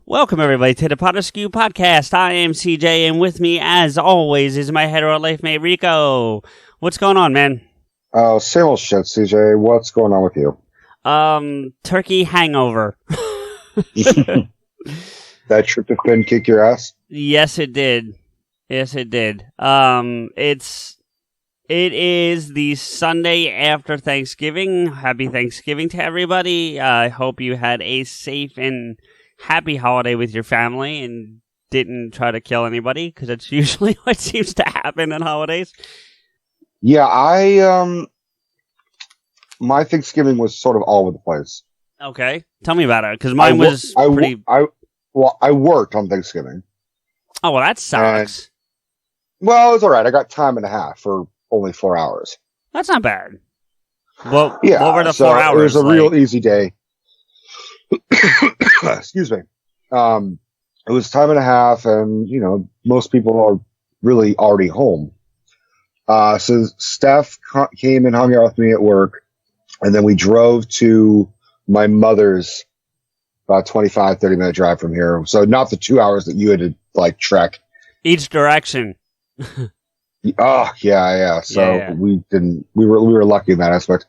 Welcome, everybody, to the PodAskew Podcast. I am CJ, and with me, as always, is my hetero life mate, Rico. What's going on, man? Oh, same old shit, CJ. What's going on with you? Turkey hangover. That tryptophan kick your ass? Yes, it did. It is the Sunday after Thanksgiving. Happy Thanksgiving to everybody. I hope you had a safe and happy holiday with your family and didn't try to kill anybody, because that's usually what seems to happen on holidays. Yeah, my Thanksgiving was sort of all over the place. Okay, tell me about it, because mine was pretty... I worked on Thanksgiving. Oh, well, that sucks. Well, it was all right. I got time and a half for only 4 hours. That's not bad. Well, yeah, what were the 4 hours? It was a real easy day. Excuse me. It was time and a half, and most people are really already home. So Steph came and hung out with me at work, and then we drove to my mother's, about 25, 30-minute drive from here. So not the 2 hours that you had to trek each direction. Oh yeah. So we were lucky in that aspect.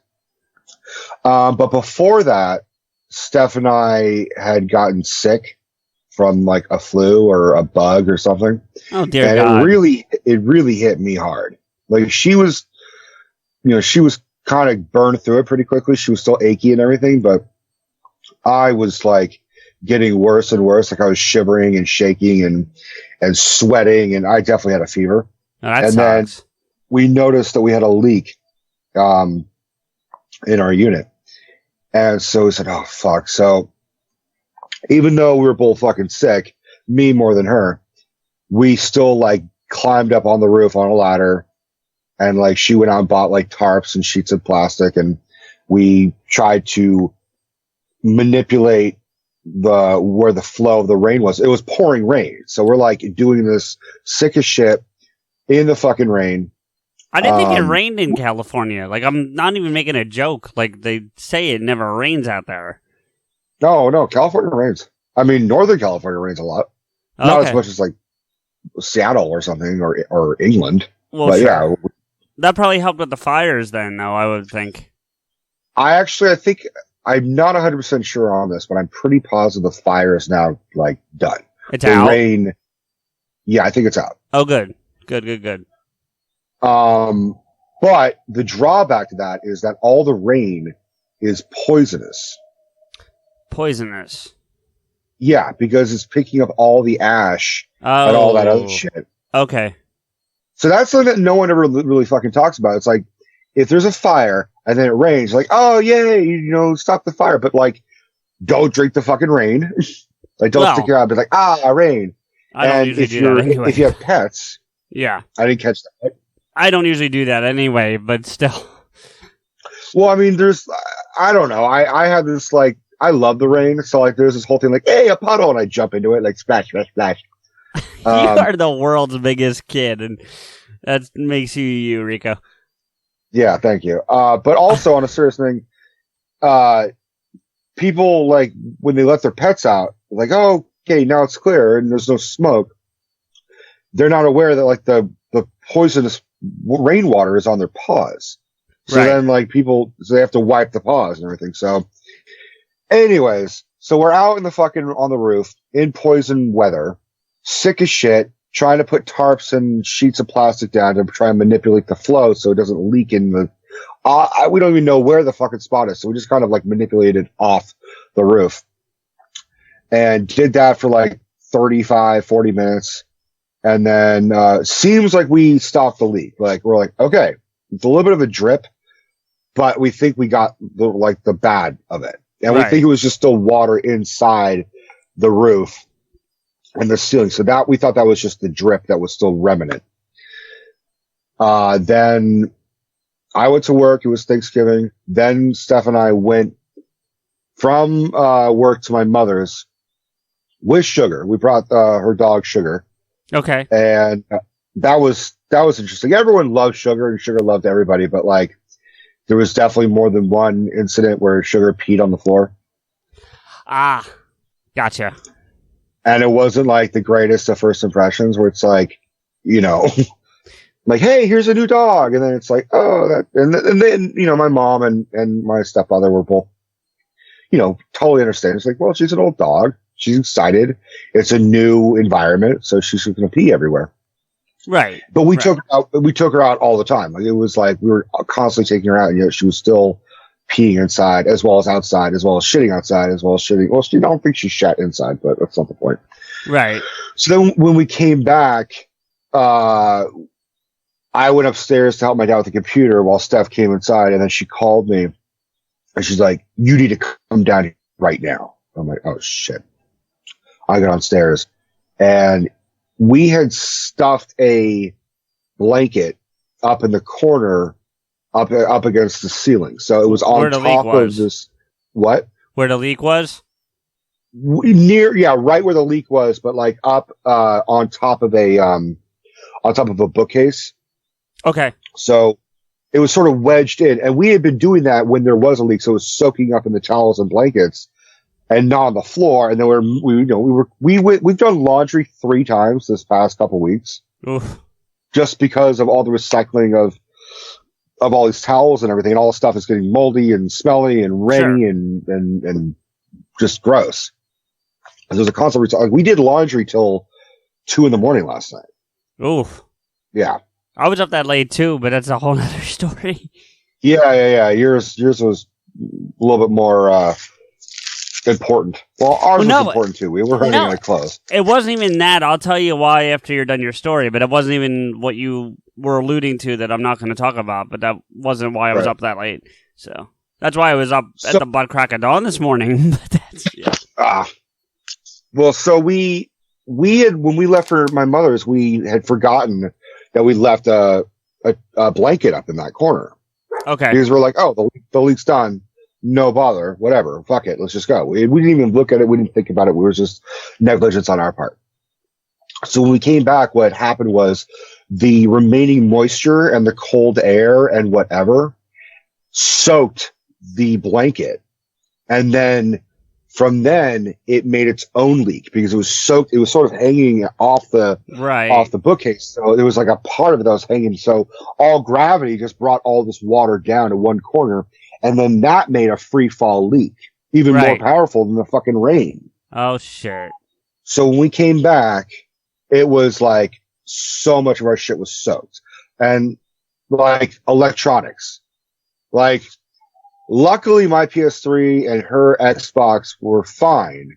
But before that, Steph and I had gotten sick from a flu or a bug or something. Oh dear and God. It really hit me hard. She was kind of burned through it pretty quickly. She was still achy and everything, but I was getting worse and worse. I was shivering and shaking and sweating, and I definitely had a fever. Oh, that and sucks. Then we noticed that we had a leak in our unit. And so we said, oh, fuck. So even though we were both fucking sick, me more than her, we still climbed up on the roof on a ladder, and she went out and bought tarps and sheets of plastic, and we tried to manipulate where the flow of the rain was. It was pouring rain. So we're doing this sick as shit in the fucking rain. I didn't think it rained in California. I'm not even making a joke. They say it never rains out there. No, California rains. I mean, Northern California rains a lot. Okay. Not as much as Seattle or something, or England. Well, but sure. Yeah. That probably helped with the fires then, though, I would think. I think I'm not 100% sure on this, but I'm pretty positive the fire is now done. It's out? Rain. Yeah, I think it's out. Oh, good. Good. But the drawback to that is that all the rain is poisonous. Poisonous? Yeah, because it's picking up all the ash and all that other shit. Okay. So that's something that no one ever really fucking talks about. It's if there's a fire and then it rains, oh, yay, stop the fire. But don't drink the fucking rain. Don't stick your eye, but rain. I don't usually do that anyway. If you have pets. Yeah. I didn't catch that. I don't usually do that anyway, but still. Well, I mean, I don't know. I have this, I love the rain. So, there's this whole thing, hey, a puddle, and I jump into it, splash, splash, splash. You are the world's biggest kid, and that makes you, Rico. Yeah, thank you. But also, on a serious thing, people, when they let their pets out, oh, okay, now it's clear, and there's no smoke. They're not aware that, the poisonous rainwater is on their paws. So right. Then, so they have to wipe the paws and everything. So, anyways, so we're out on the roof in poison weather, sick as shit, trying to put tarps and sheets of plastic down to try and manipulate the flow so it doesn't leak in the... we don't even know where the fucking spot is, so we just kind of manipulated off the roof. And did that for 35, 40 minutes. And then seems like we stopped the leak. We're okay, it's a little bit of a drip, but we think we got the bad of it. And right. We think it was just still water inside the roof and the ceiling. So that we thought that was just the drip that was still remnant. Then I went to work. It was Thanksgiving. Then Steph and I went from work to my mother's with Sugar. We brought her dog Sugar. Okay. And that was interesting. Everyone loved Sugar, and Sugar loved everybody, but there was definitely more than one incident where Sugar peed on the floor. Ah, gotcha. And it wasn't like the greatest of first impressions where it's like, you know, like, hey, here's a new dog. And then it's like, oh, that, and then, you know, my mom and my stepfather were both, you know, totally understand. It's like, well, she's an old dog. She's excited. It's a new environment. So she's going to pee everywhere. Right. But we took her out all the time. Like, it was like we were constantly taking her out, and yet she was still peeing inside as well as outside, as well as shitting outside, as well as shitting. Well, I don't think she shat inside, but that's not the point. Right. So then when we came back, I went upstairs to help my dad with the computer while Steph came inside, and then she called me and she's like, you need to come down here right now. I'm like, oh shit. I got downstairs and we had stuffed a blanket up in the corner up against the ceiling. So it was on top of this. What? Where the leak was? Right where the leak was, but like up on top of a bookcase. Okay. So it was sort of wedged in, and we had been doing that when there was a leak, so it was soaking up in the towels and blankets, and not on the floor. And then we've done laundry 3 times this past couple weeks, Oof. Just because of all the recycling of all these towels and everything, and all the stuff is getting moldy and smelly and rainy Sure. and just gross. And there's a constant recycling. We did laundry till 2 a.m. last night. Oof. Yeah. I was up that late too, but that's a whole other story. Yeah. Yours was a little bit more important. Well, ours was important too. We were running out of clothes. It wasn't even that. I'll tell you why after you're done your story, but it wasn't even what you were alluding to that I'm not going to talk about, but that wasn't why I was up that late. So that's why I was up at the butt crack of dawn this morning. But that's, yeah. Well, so we had, when we left for my mother's, we had forgotten that we left a blanket up in that corner. Okay. Because we're like, oh, the leak's done. No bother. Whatever. Fuck it. Let's just go. We didn't even look at it. We didn't think about it. We were just negligence on our part. So when we came back, what happened was the remaining moisture and the cold air and whatever soaked the blanket. And then from then it made its own leak because it was soaked. It was sort of hanging off the bookcase. So there was like a part of it that was hanging. So all gravity just brought all this water down to one corner. And then that made a free fall leak, even more powerful than the fucking rain. Oh shit. So when we came back, it was like so much of our shit was soaked. And like electronics, like luckily my PS3 and her Xbox were fine,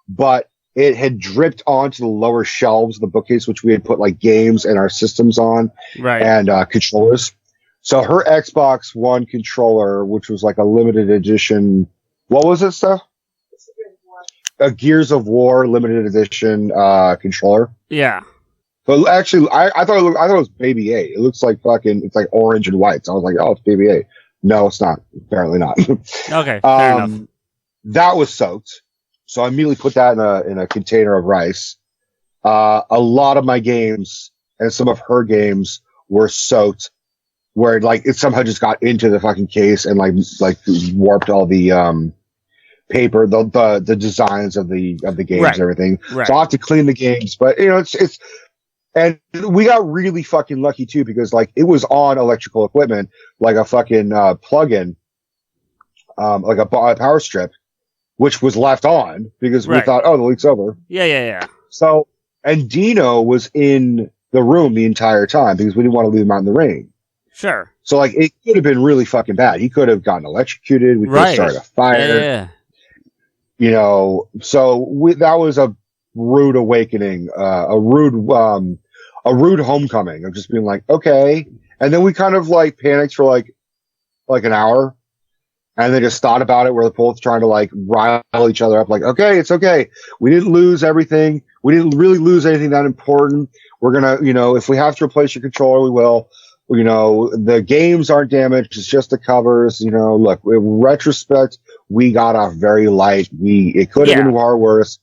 but it had dripped onto the lower shelves of the bookcase, which we had put like games and our systems on and controllers. So her Xbox One controller, which was like a limited edition, what was it, Steph? A Gears of War limited edition controller. Yeah. But actually, I thought it was Baby 8. It looks like it's like orange and white. So I was like, oh, it's Baby 8. No, it's not. Apparently not. Okay, fair enough. That was soaked. So I immediately put that in a container of rice. A lot of my games and some of her games were soaked, where like it somehow just got into the fucking case and like warped all the paper, the designs of the games and everything. Right. So I'll have to clean the games, but you know, it's and we got really fucking lucky too, because like it was on electrical equipment, like a fucking plug-in, like a power strip, which was left on because we thought, oh, the leak's over. Yeah. So, and Dino was in the room the entire time because we didn't want to leave him out in the rain. Sure. So like it could have been really fucking bad. He could have gotten electrocuted. We could have started a fire. Yeah. You know, so that was a rude awakening, a rude homecoming of just being like, okay. And then we kind of like panicked for like an hour and then just thought about it. We're both trying to like rile each other up. Like, okay, it's okay. We didn't lose everything. We didn't really lose anything that important. We're going to, you know, if we have to replace your controller, we will. You know, the games aren't damaged. It's just the covers. You know, look, in retrospect, we got off very light. It could have been far worse.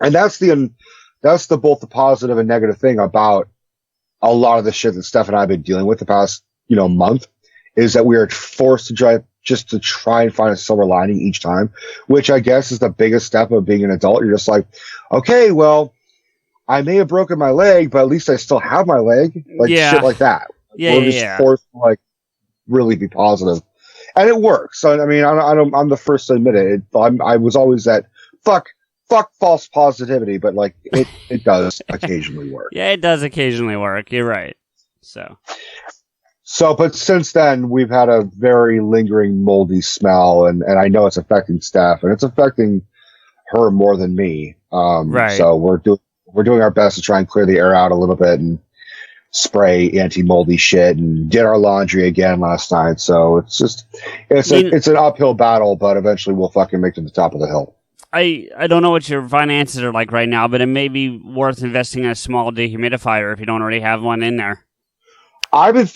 And that's both the positive and negative thing about a lot of the shit that Steph and I have been dealing with the past, you know, month, is that we are forced to just to try and find a silver lining each time, which I guess is the biggest step of being an adult. You're just like, okay, well, I may have broken my leg, but at least I still have my leg. Like shit like that. We're just forced to like really be positive. And it works. So, I mean, I'm the first to admit it. I was always that fuck false positivity, but like it does occasionally work. Yeah, it does occasionally work. You're right. So, but since then, we've had a very lingering moldy smell, and I know it's affecting Steph, and it's affecting her more than me. Right. So we're doing our best to try and clear the air out a little bit and spray anti-moldy shit, and did our laundry again last night. So it's an uphill battle, but eventually we'll fucking make it to the top of the hill. I don't know what your finances are like right now, but it may be worth investing in a small dehumidifier if you don't already have one in there.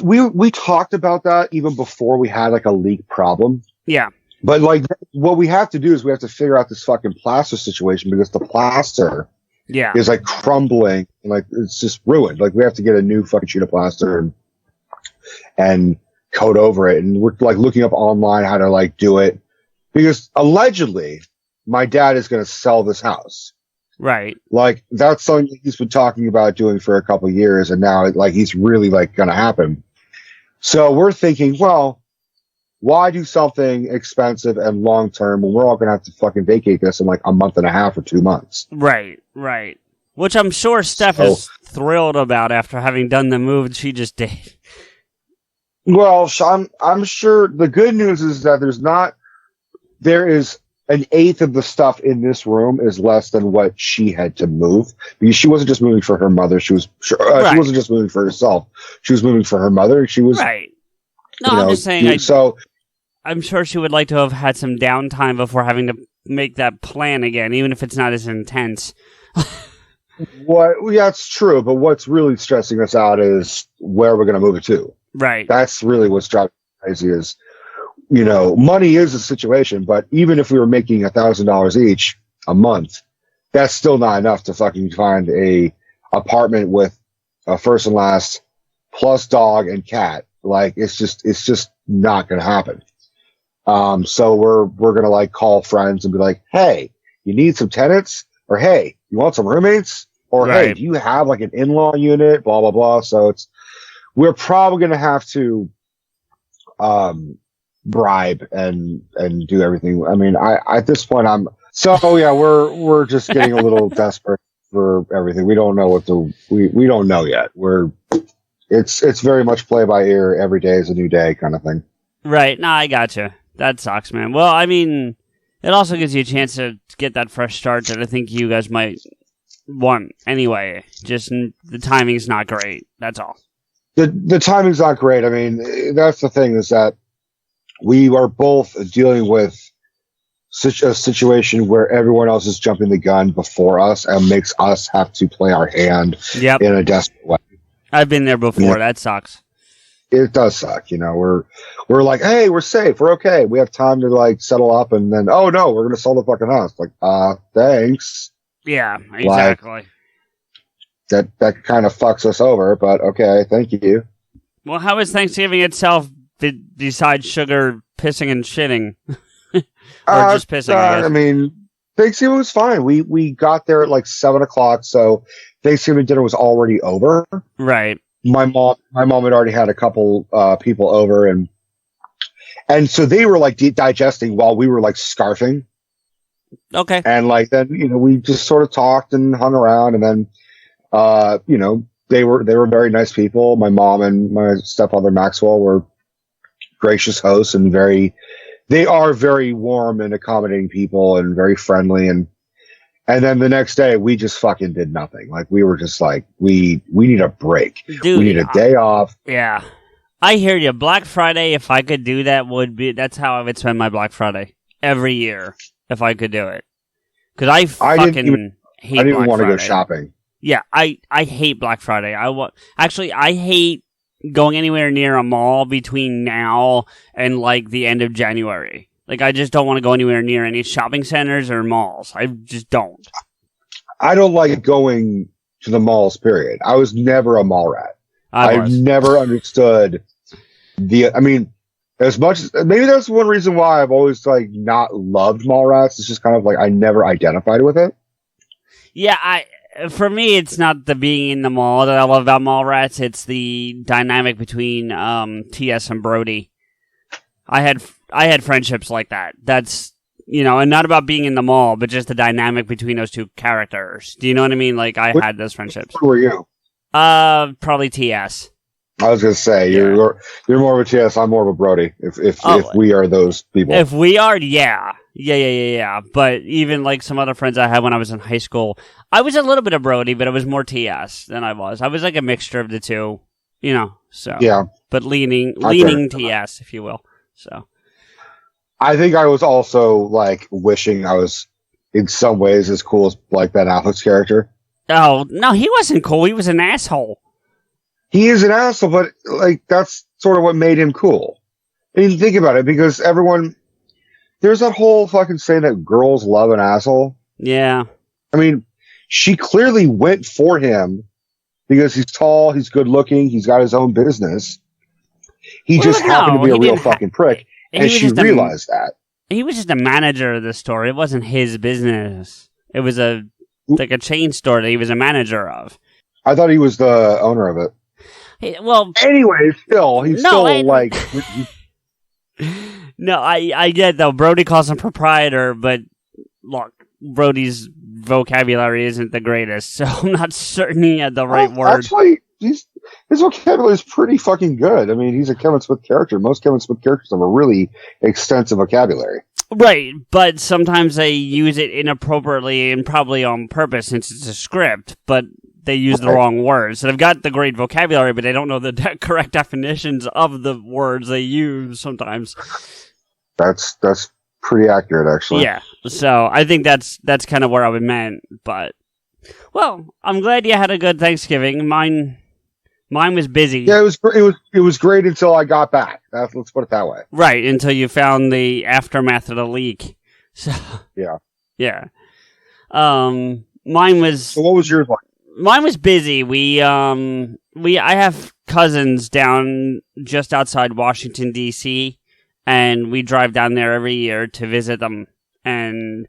We talked about that even before we had like a leak problem. Yeah. But like what we have to do is we have to figure out this fucking plaster situation, because the plaster is like crumbling and like it's just ruined. Like we have to get a new fucking sheet of plaster and coat over it. And we're like looking up online how to like do it, because allegedly my dad is going to sell this house. Right. Like that's something he's been talking about doing for a couple of years, and now like he's really like going to happen. So we're thinking, well, why do something expensive and long term when we're all going to have to fucking vacate this in like a month and a half or 2 months? Right. Which I'm sure Steph is thrilled about after having done the move she just did. Well, I'm sure the good news is that there is an eighth of the stuff in this room is less than what she had to move, because she wasn't just moving for her mother. She wasn't just moving for herself. She was moving for her mother. She was right. No, I'm just saying. I'm sure she would like to have had some downtime before having to make that plan again, even if it's not as intense. That's true. But what's really stressing us out is where we're going to move it to. Right. That's really what's driving me crazy is, money is a situation, but even if we were making $1,000 each a month, that's still not enough to fucking find a apartment with a first and last plus dog and cat. Like it's just not going to happen. So we're going to like call friends and be like, hey, you need some tenants, or hey, you want some roommates, or hey, do you have like an in-law unit, blah, blah, blah. So we're probably going to have to, bribe and do everything. I mean, at this point we're just getting a little desperate for everything. We don't know we don't know yet. It's very much play by ear. Every day is a new day kind of thing. Right. No, I gotcha. That sucks, man. Well, I mean, it also gives you a chance to get that fresh start that I think you guys might want anyway. Just the timing's not great. That's all. The timing's not great. I mean, that's the thing, is that we are both dealing with such a situation where everyone else is jumping the gun before us and makes us have to play our hand in a desperate way. I've been there before. Yeah. That sucks. It does suck. We're like, hey, we're safe. We're okay. We have time to like settle up, and then, oh no, we're going to sell the fucking house. Like, thanks. Yeah, exactly. Like, that kind of fucks us over, but okay, thank you. Well, how is Thanksgiving itself besides sugar, pissing, and shitting? Or just pissing, I guess? I mean, Thanksgiving was fine. We got there at like 7:00, so Thanksgiving dinner was already over. Right. My mom had already had a couple people over, and so they were like digesting while we were like scarfing. Okay. And like then we just sort of talked and hung around, and then they were very nice people. My mom and my stepfather Maxwell were gracious hosts and they are very warm and accommodating people and very friendly. And then the next day we just fucking did nothing. Like we were just like, we need a break. Dude, we need a day off. Yeah. I hear you. Black Friday, if I could do that, that's how I would spend my Black Friday every year if I could do it. Because I didn't even want to go shopping. Yeah, I hate Black Friday. I hate going anywhere near a mall between now and like the end of January. Like I just don't want to go anywhere near any shopping centers or malls. I just don't. I don't like going to the malls, period. I was never a mall rat. I've never understood As much as maybe that's one reason why I've always like not loved Mallrats. It's just kind of like I never identified with it. Yeah, for me, it's not the being in the mall that I love about Mallrats. It's the dynamic between TS and Brody. I had friendships like that. That's, and not about being in the mall, but just the dynamic between those two characters. Do you know what I mean? Like I had those friendships. Who were you? Probably TS. I was gonna say you're more of a TS. I'm more of a Brody. If we are those people, if we are, yeah. But even like some other friends I had when I was in high school, I was a little bit of Brody, but it was more TS than I was. I was like a mixture of the two, So yeah, but leaning TS, if you will. So I think I was also like wishing I was in some ways as cool as like Ben Affleck's character. Oh no, he wasn't cool. He was an asshole. He is an asshole, but like that's sort of what made him cool. I mean, think about it, because there's that whole fucking saying that girls love an asshole. Yeah. I mean, she clearly went for him because he's tall, he's good looking, he's got his own business. He just happened to be a real fucking prick, and she realized that. He was just a manager of the store. It wasn't his business. It was like a chain store that he was a manager of. I thought he was the owner of it. Well, anyway, he's still like. No, I get though. Brody calls him proprietor, but look, Brody's vocabulary isn't the greatest, so I'm not certain he had the right word. Actually, his vocabulary is pretty fucking good. I mean, he's a Kevin Smith character. Most Kevin Smith characters have a really extensive vocabulary. Right, but sometimes they use it inappropriately and probably on purpose since it's a script, but they use the wrong words. So they've got the great vocabulary, but they don't know the correct definitions of the words they use sometimes. That's pretty accurate, actually. Yeah, so I think that's kind of where I meant, but... Well, I'm glad you had a good Thanksgiving. Mine was busy. Yeah, it was great until I got back. Let's put it that way. Right, until you found the aftermath of the leak. So yeah. Mine was. So what was yours like? Mine was busy. I have cousins down just outside Washington D.C., and we drive down there every year to visit them. And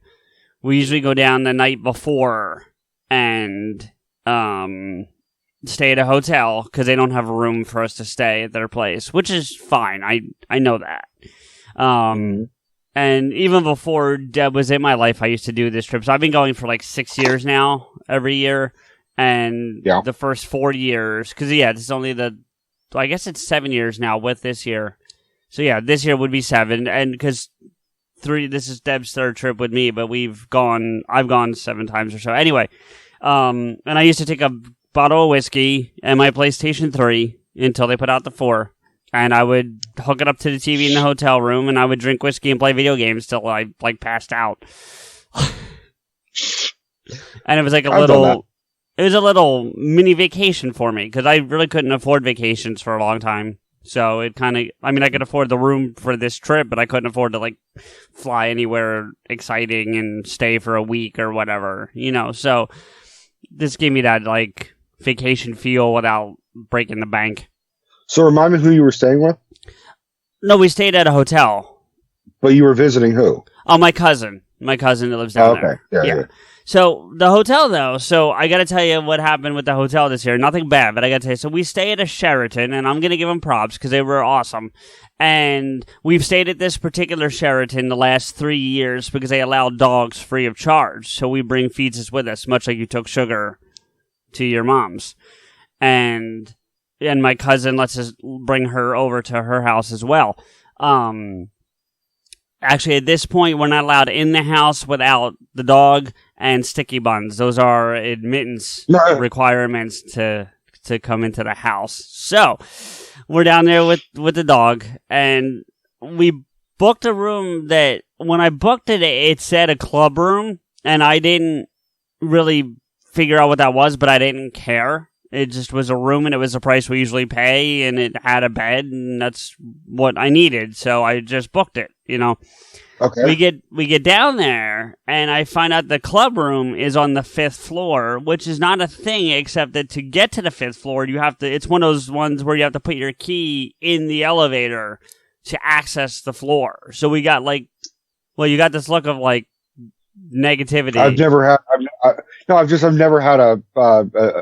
we usually go down the night before and stay at a hotel because they don't have a room for us to stay at their place, which is fine. I know that. And even before Deb was in my life, I used to do this trip. So I've been going for like 6 years now, every year. And the first 4 years, because this is only I guess it's 7 years now with this year. So yeah, this year would be 7. And because this is Deb's third trip with me, but I've gone 7 times or so. Anyway, and I used to take a bottle of whiskey and my PlayStation 3 until they put out the 4. And I would hook it up to the TV in the hotel room, and I would drink whiskey and play video games till I passed out. And it was like it was a little mini vacation for me because I really couldn't afford vacations for a long time. So it kind of, I could afford the room for this trip, but I couldn't afford to fly anywhere exciting and stay for a week or whatever, So this gave me that vacation feel without breaking the bank. So remind me who you were staying with? No, we stayed at a hotel. But you were visiting who? Oh, my cousin. My cousin that lives down there. Yeah. So the hotel, though, I got to tell you what happened with the hotel this year. Nothing bad, but I got to tell you. So we stay at a Sheraton, and I'm going to give them props because they were awesome. And we've stayed at this particular Sheraton the last 3 years because they allow dogs free of charge. So we bring feeds with us, much like you took Sugar to your mom's. And my cousin lets us bring her over to her house as well. Actually, at this point, we're not allowed in the house without the dog and sticky buns. Those are admittance requirements to come into the house. So we're down there with the dog, and we booked a room that when I booked it, it said a club room, and I didn't really figure out what that was, but I didn't care. It just was a room, and it was the price we usually pay, and it had a bed, and that's what I needed. So I just booked it, Okay. We get down there, and I find out the club room is on the 5th floor, which is not a thing, except that to get to the 5th floor, it's one of those ones where you have to put your key in the elevator to access the floor. So we got like, well, you got this look of like negativity. I've never had. I've never had a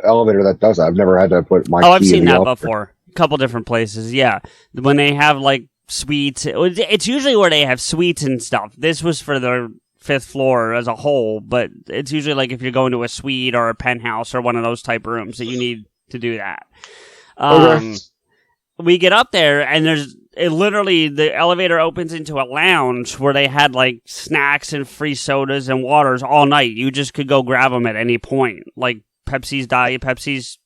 elevator that does that. I've never had to put my. I've seen that before. A couple different places. Yeah, when they have like suites, it's usually where they have suites and stuff. This was for the 5th floor as a whole, but it's usually like if you're going to a suite or a penthouse or one of those type rooms that you need to do that. We get up there and literally the elevator opens into a lounge where they had like snacks and free sodas and waters all night. You just could go grab them at any point, like Pepsi's Diet Pepsi's.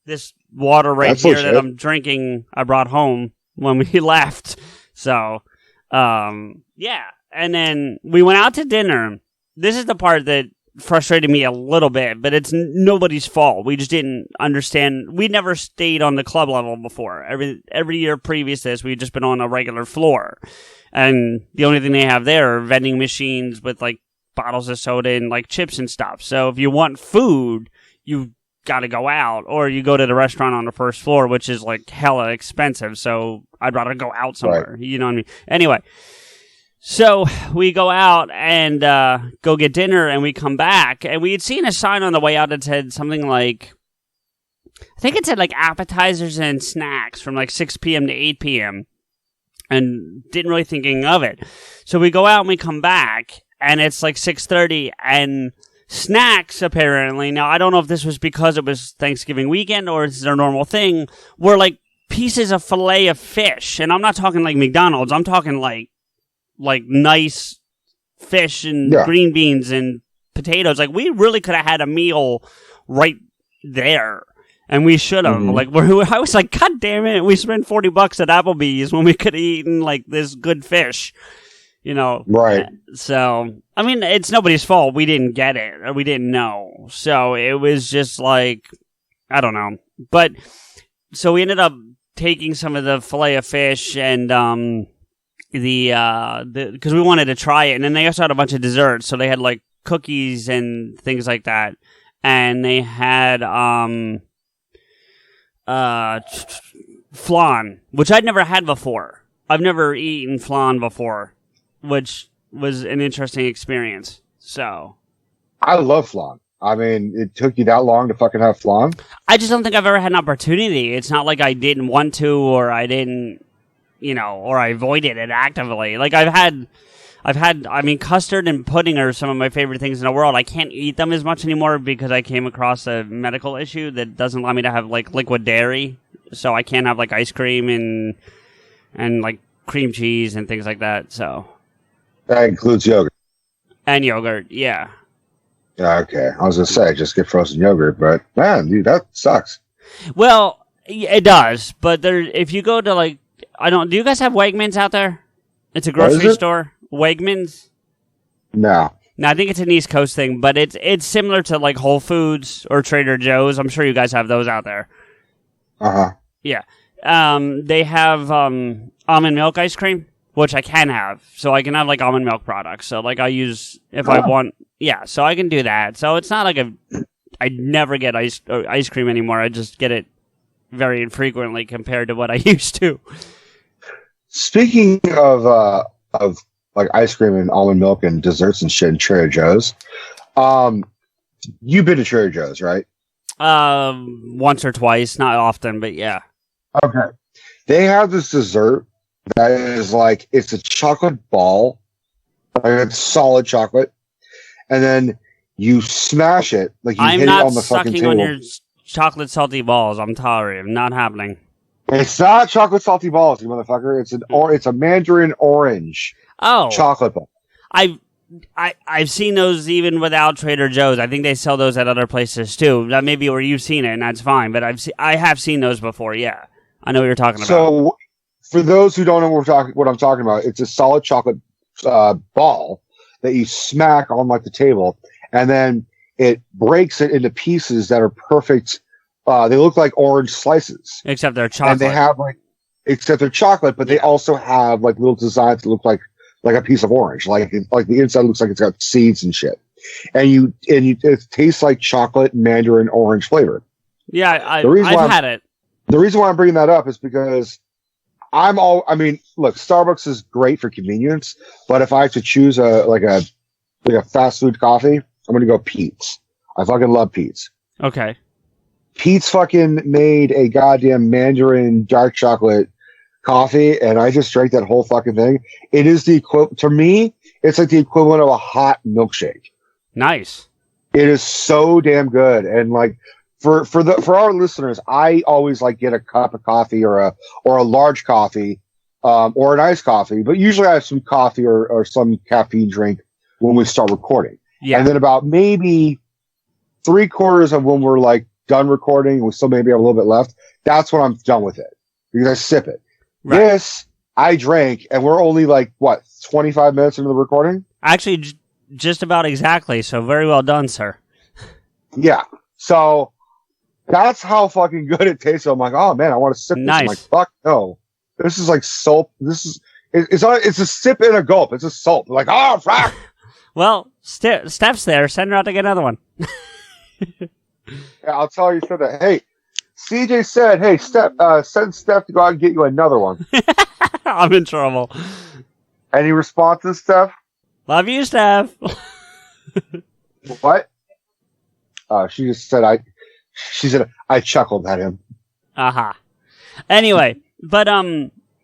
This water right here that I'm drinking, I brought home when we left. So, yeah. And then we went out to dinner. This is the part that frustrated me a little bit, but it's nobody's fault. We just didn't understand. We never stayed on the club level before. Every year previous to this, we'd just been on a regular floor. And the only thing they have there are vending machines with like bottles of soda and like chips and stuff. So if you want food, you got to go out, or you go to the restaurant on the 1st floor, which is like hella expensive. So I'd rather go out somewhere. Right. You know what I mean? Anyway. So we go out and go get dinner, and we come back, and we had seen a sign on the way out that said something like, I think it said like appetizers and snacks from like 6 p.m. to 8 p.m. and didn't really thinking of it. So we go out and we come back, and it's like 6:30, and snacks apparently, now I don't know if this was because it was Thanksgiving weekend or it's their normal thing, were like pieces of fillet of fish. And I'm not talking like McDonald's, I'm talking like nice fish and green beans and potatoes. Like, we really could have had a meal right there, and we should have. Like, I was like, God damn it, we spent $40 at Applebee's when we could have eaten like this good fish, you know? Right. So, I mean, it's nobody's fault. We didn't get it, or we didn't know. So it was just like, I don't know. But so we ended up taking some of the fillet of fish and because we wanted to try it, and then they also had a bunch of desserts, so they had like cookies and things like that, and they had flan, which I'd never had before. I've never eaten flan before, which was an interesting experience. So I love flan. I mean, it took you that long to fucking have flan? I just don't think I've ever had an opportunity. It's not like I didn't want to, or I didn't, you know, or I avoided it actively. Like, I've had, I mean, custard and pudding are some of my favorite things in the world. I can't eat them as much anymore because I came across a medical issue that doesn't allow me to have, like, liquid dairy. So I can't have, like, ice cream and like, cream cheese and things like that, so. That includes yogurt. And yogurt, yeah. Yeah, okay. I was going to say, just get frozen yogurt, but, man, dude, that sucks. Well, it does, but if you go to, like, do you guys have Wegmans out there? It's a grocery store. Wegmans? No. No, I think it's an East Coast thing, but it's similar to like Whole Foods or Trader Joe's. I'm sure you guys have those out there. Uh-huh. Yeah. They have almond milk ice cream, which I can have. So I can have like almond milk products. So like I use if I want, yeah, so I can do that. So it's not like I never get ice cream anymore. I just get it very infrequently compared to what I used to. Speaking of like ice cream and almond milk and desserts and shit in Trader Joe's, you've been to Trader Joe's, right? Once or twice, not often, but yeah. Okay. They have this dessert that is like, it's a chocolate ball, like it's solid chocolate, and then you smash it, like you hit it on the fucking table. I'm not sucking on your chocolate salty balls. I'm sorry, not happening. It's not chocolate salty balls, you motherfucker. It's a mandarin orange chocolate ball. I've seen those even without Trader Joe's. I think they sell those at other places too. That may be where you've seen it, and that's fine. But I have seen those before. Yeah, I know what you're talking about. So, for those who don't know what I'm talking about, it's a solid chocolate ball that you smack on like the table, and then it breaks it into pieces that are perfect. They look like orange slices, except they're chocolate. And they have except they're chocolate, but they also have like little designs that look like a piece of orange, like the inside looks like it's got seeds and shit, and it tastes like chocolate mandarin orange flavor. Yeah, I've had it. The reason why I'm bringing that up is because I mean, look, Starbucks is great for convenience, but if I have to choose a fast food coffee, I'm going to go Pete's. I fucking love Pete's. Okay. Pete's fucking made a goddamn Mandarin dark chocolate coffee, and I just drank that whole fucking thing. It is the equivalent, to me, it's like the equivalent of a hot milkshake. Nice. It is so damn good. And like, for our listeners, I always like get a cup of coffee or a large coffee, or an iced coffee, but usually I have some coffee or some caffeine drink when we start recording. Yeah. And then about maybe 3/4 of when we're like done recording, we still maybe have a little bit left. That's when I'm done with it because I sip it. Right. This I drank, and we're only like what 25 minutes into the recording. Actually, just about exactly. So very well done, sir. Yeah. So that's how fucking good it tastes. I'm like, oh man, I want to sip this. Nice. I'm like, fuck no. This is like soap. It's a sip and a gulp. It's a soap. Like, oh fuck. Well, Steph's there. Send her out to get another one. Yeah, I'll tell you so that. Hey, CJ said, hey, send Steph to go out and get you another one. I'm in trouble. Any responses, Steph? Love you, Steph. What? She just said I chuckled at him. Uh-huh. Anyway, but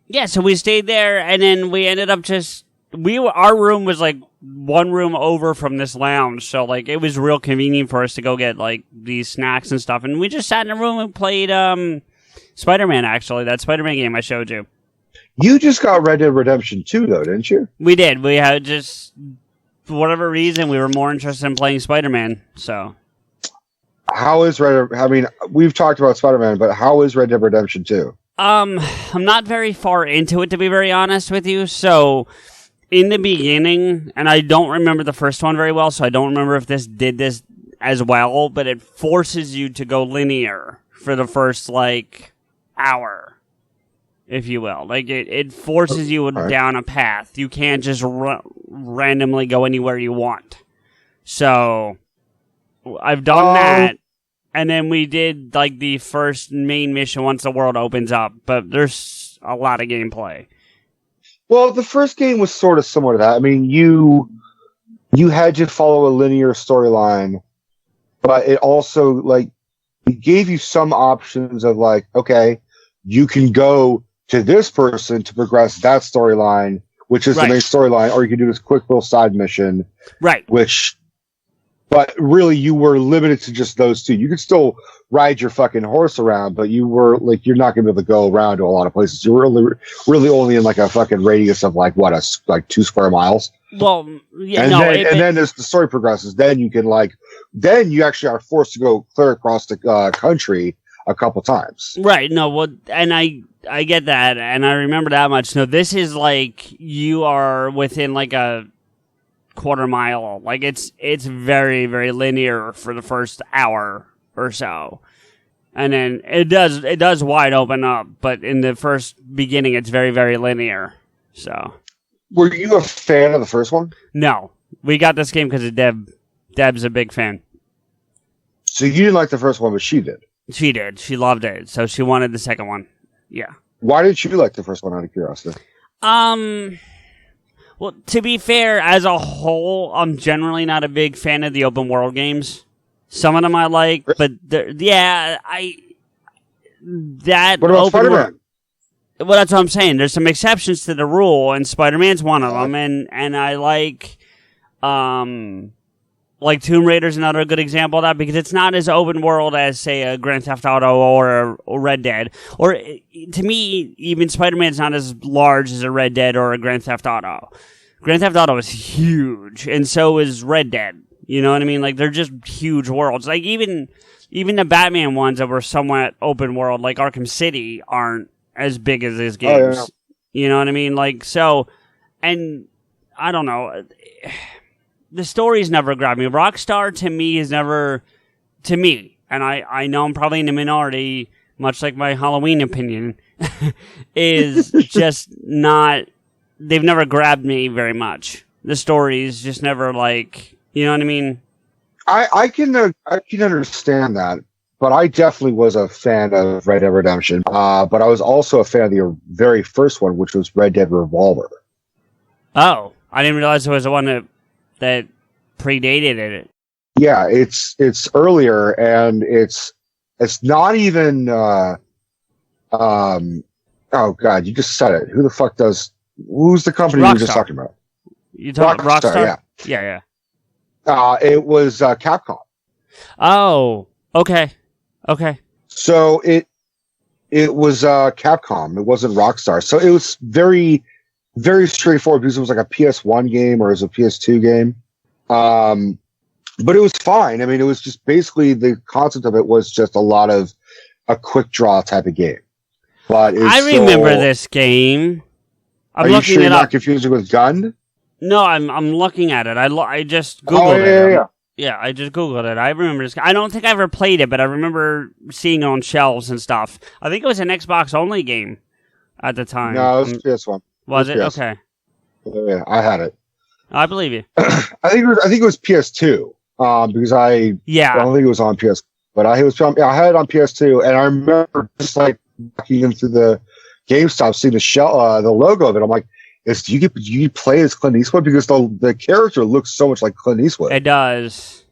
yeah, so we stayed there, and then we ended up our room was like one room over from this lounge, so like it was real convenient for us to go get like these snacks and stuff, and we just sat in a room and played Spider-Man, actually, that Spider-Man game I showed you. You just got Red Dead Redemption 2 though, didn't you? We did. We had just, for whatever reason, we were more interested in playing Spider-Man, so. How is I mean, we've talked about Spider-Man, but how is Red Dead Redemption 2? I'm not very far into it, to be very honest with you. So, in the beginning, and I don't remember the first one very well, so I don't remember if this did this as well, but it forces you to go linear for the first, like, hour, if you will. Like, it forces you down a path. You can't just randomly go anywhere you want. So, I've done that. And then we did, like, the first main mission once the world opens up. But there's a lot of gameplay. Well, the first game was sort of similar to that. I mean, you had to follow a linear storyline. But it also, like, it gave you some options of, like, okay, you can go to this person to progress that storyline, which is the main storyline. Or you can do this quick little side mission. Right. But really, you were limited to just those two. You could still ride your fucking horse around, but you were like, you're not going to be able to go around to a lot of places. You're really only in like a fucking radius of like 2 square miles. Well, yeah, and then as the story progresses, then you can then you actually are forced to go clear across the country a couple times. Right. No. Well, and I get that, and I remember that much. No, this is like you are within like a quarter mile. Like it's very, very linear for the first hour or so, and then it does wide open up, but in the first beginning it's very, very linear. So were you a fan of the first one? No, we got this game because of Deb's a big fan. So you didn't like the first one, but she did. She loved it, so she wanted the second one. Yeah. Why did you like the first one, out of curiosity? Well, to be fair, as a whole, I'm generally not a big fan of the open world games. Some of them I like, but what about Spider-Man? Well, that's what I'm saying. There's some exceptions to the rule, and Spider-Man's one of them. And I like Tomb Raider's another good example of that, because it's not as open world as, say, a Grand Theft Auto or Red Dead. Or, to me, even Spider-Man's not as large as a Red Dead or a Grand Theft Auto. Grand Theft Auto is huge, and so is Red Dead. You know what I mean? Like, they're just huge worlds. Like, even the Batman ones that were somewhat open world, like Arkham City, aren't as big as these games. Oh, yeah. You know what I mean? Like, so, and I don't know. The stories never grabbed me. Rockstar, to me, is never, to me, and I know I'm probably in the minority, much like my Halloween opinion, is just not, they've never grabbed me very much. The stories just never, like, you know what I mean? I can understand that, but I definitely was a fan of Red Dead Redemption. But I was also a fan of the very first one, which was Red Dead Revolver. Oh, I didn't realize there was one that predated it. Yeah, it's earlier, and it's not even. Oh God, you just said it. Who the fuck does? Who's the company you were just talking about? You talking about Rockstar? Yeah. Yeah. It was Capcom. Oh, okay. So it was Capcom. It wasn't Rockstar. So it was very, very straightforward because it was like a PS1 game or it was a PS2 game. But it was fine. I mean, it was just basically the concept of it was just a lot of a quick draw type of game. But I remember this game. Are you sure you're not confusing with Gun? No, I'm looking at it. I just Googled it. Yeah, I just Googled it. I remember this. I don't think I ever played it, but I remember seeing it on shelves and stuff. I think it was an Xbox only game at the time. No, it was PS1. Was it? Okay. Yeah, I had it. I believe you. I think it was PS2. Because I don't think it was on PS, but I had it on PS2, and I remember just like walking into the GameStop, seeing the logo of it. I'm like, do you play as Clint Eastwood? Because the character looks so much like Clint Eastwood. It does.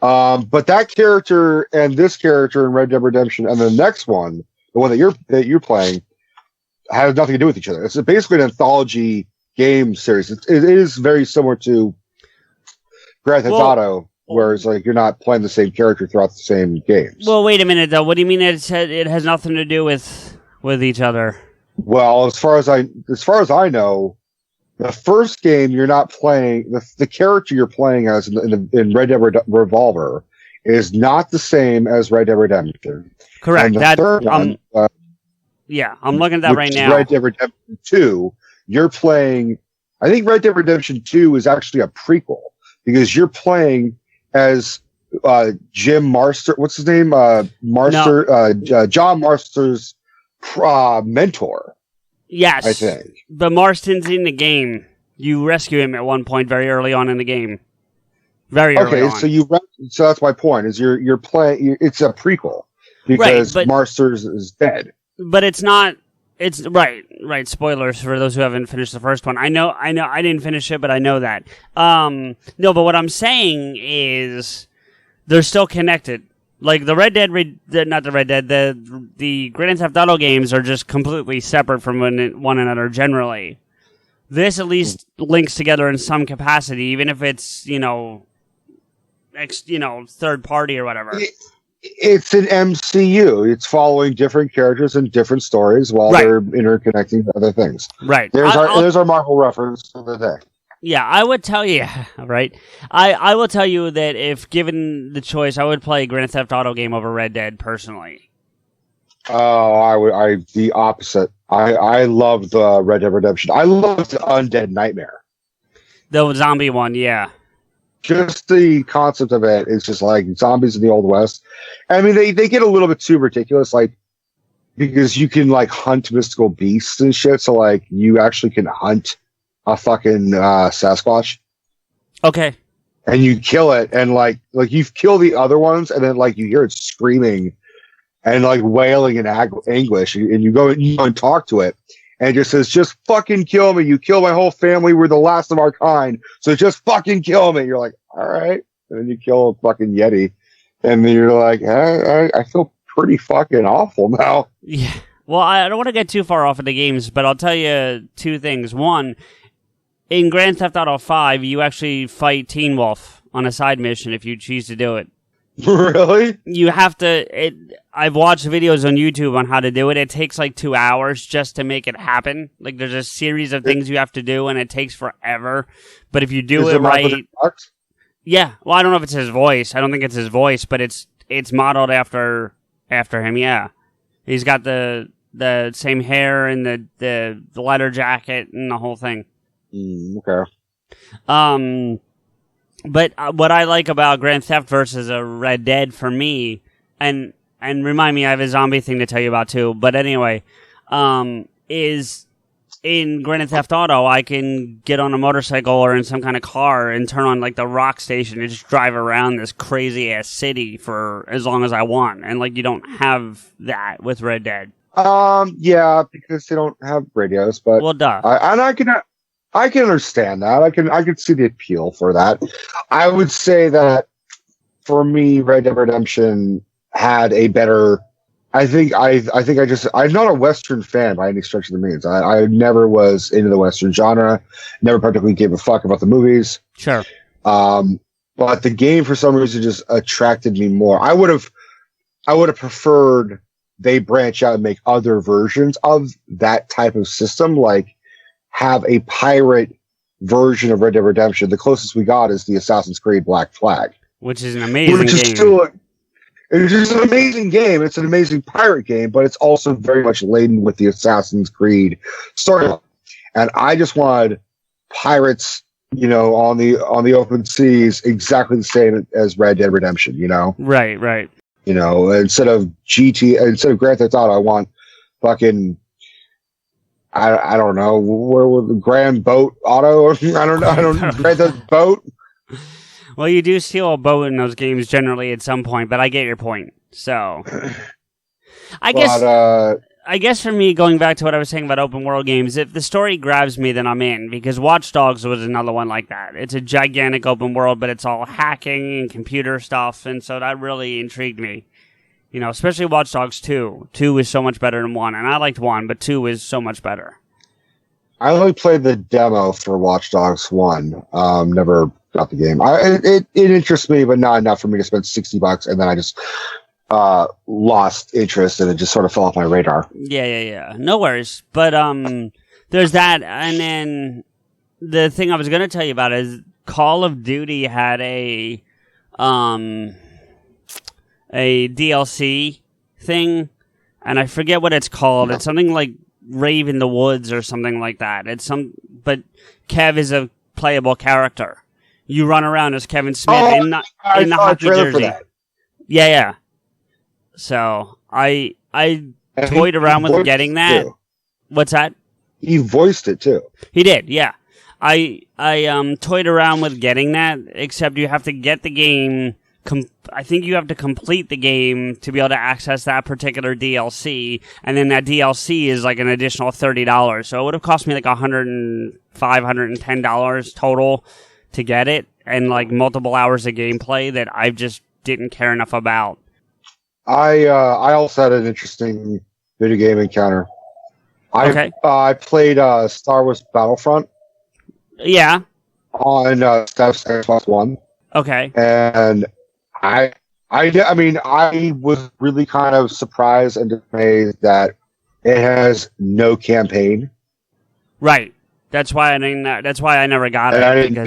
But that character and this character in Red Dead Redemption and the next one, the one that you're playing, has nothing to do with each other. It's basically an anthology game series. It is very similar to Grand Theft Auto, where it's like you're not playing the same character throughout the same games. Well, wait a minute though. What do you mean it has nothing to do with each other? Well, as far as I know, the first game you're not playing the character you're playing as in Red Dead Revolver is not the same as Red Dead Redemption. Correct. And the third one, I'm looking at that right now. Red Dead Redemption 2. You're playing. I think Red Dead Redemption 2 is actually a prequel because you're playing as Jim Marster. What's his name? John Marster's mentor. Yes, I think. But Marston's in the game. You rescue him at one point very early on in the game. Very early on. So that's my point. Is you're playing? It's a prequel because Marsters is dead. But it's not. It's right. Spoilers for those who haven't finished the first one. I know. I didn't finish it, but I know that. No, but what I'm saying is they're still connected. Like the the Grand Theft Auto games are just completely separate from one another generally. This at least links together in some capacity, even if it's third party or whatever. It's an MCU. It's following different characters and different stories while they're interconnecting other things. Right. There's our Marvel reference for the day. Yeah, I would tell you, right? I will tell you that if given the choice, I would play a Grand Theft Auto game over Red Dead personally. Oh, the opposite. I love the Red Dead Redemption. I love the Undead Nightmare. The zombie one, yeah. Just the concept of it is just like zombies in the Old West. I mean, they get a little bit too ridiculous, like, because you can, like, hunt mystical beasts and shit, so, like, you actually can hunt a fucking Sasquatch. Okay. And you kill it, and, like you kill the other ones, and then, like, you hear it screaming and, like, wailing in anguish, and you go and talk to it. And it just says, just fucking kill me. You kill my whole family. We're the last of our kind. So just fucking kill me. You're like, all right. And then you kill a fucking Yeti. And then you're like, I feel pretty fucking awful now. Yeah. Well, I don't want to get too far off of the games, but I'll tell you two things. One, in Grand Theft Auto 5, you actually fight Teen Wolf on a side mission if you choose to do it. Really? You have to. I've watched videos on YouTube on how to do it. It takes like 2 hours just to make it happen. Like there's a series of things you have to do, and it takes forever. But if you do it right, yeah. Well, I don't know if it's his voice. I don't think it's his voice, but it's modeled after him. Yeah, he's got the same hair and the leather jacket and the whole thing. Okay. But what I like about Grand Theft versus a Red Dead for me, and remind me, I have a zombie thing to tell you about too. But anyway, is in Grand Theft Auto, I can get on a motorcycle or in some kind of car and turn on like the rock station and just drive around this crazy ass city for as long as I want. And like you don't have that with Red Dead. Yeah, because they don't have radios, but well, duh. I can understand that. I can see the appeal for that. I would say that for me, Red Dead Redemption had a better. I'm not a Western fan by any stretch of the means. I never was into the Western genre. Never particularly gave a fuck about the movies. Sure. But the game for some reason just attracted me more. I would have preferred they branch out and make other versions of that type of system, like have a pirate version of Red Dead Redemption. The closest we got is the Assassin's Creed Black Flag, which is an amazing game. It's just an amazing game. It's an amazing pirate game, but it's also very much laden with the Assassin's Creed storyline. And I just wanted pirates, on the open seas, exactly the same as Red Dead Redemption. Right. Instead of Grand Theft Auto, I want fucking. I don't know where was the Grand Boat Auto or I don't know Grand Theft Boat. Well, you do steal a boat in those games generally at some point, but I get your point. So, I guess for me, going back to what I was saying about open world games, if the story grabs me, then I'm in. Because Watch Dogs was another one like that. It's a gigantic open world, but it's all hacking and computer stuff, and so that really intrigued me. Especially Watch Dogs 2. 2 is so much better than 1, and I liked 1, but 2 is so much better. I only played the demo for Watch Dogs 1. Never got the game. It interests me, but not enough for me to spend $60, and then I just lost interest, and it just sort of fell off my radar. Yeah. No worries. But there's that, and then the thing I was going to tell you about is Call of Duty had a DLC thing, and I forget what it's called. It's something like Rave in the Woods or something like that. But Kev is a playable character. You run around as Kevin Smith in the hockey jersey. Yeah. So I toyed around with getting that. Too. What's that? He voiced it too. He did, yeah. I toyed around with getting that, except you have to get the game. I think you have to complete the game to be able to access that particular DLC, and then that DLC is like an additional $30. So it would have cost me like $105, $110 total to get it, and like multiple hours of gameplay that I just didn't care enough about. I also had an interesting video game encounter. I played Star Wars Battlefront. Yeah. On Xbox One. Okay. And I was really kind of surprised and dismayed that it has no campaign. Right. That's why I didn't. That's why I never got it. I didn't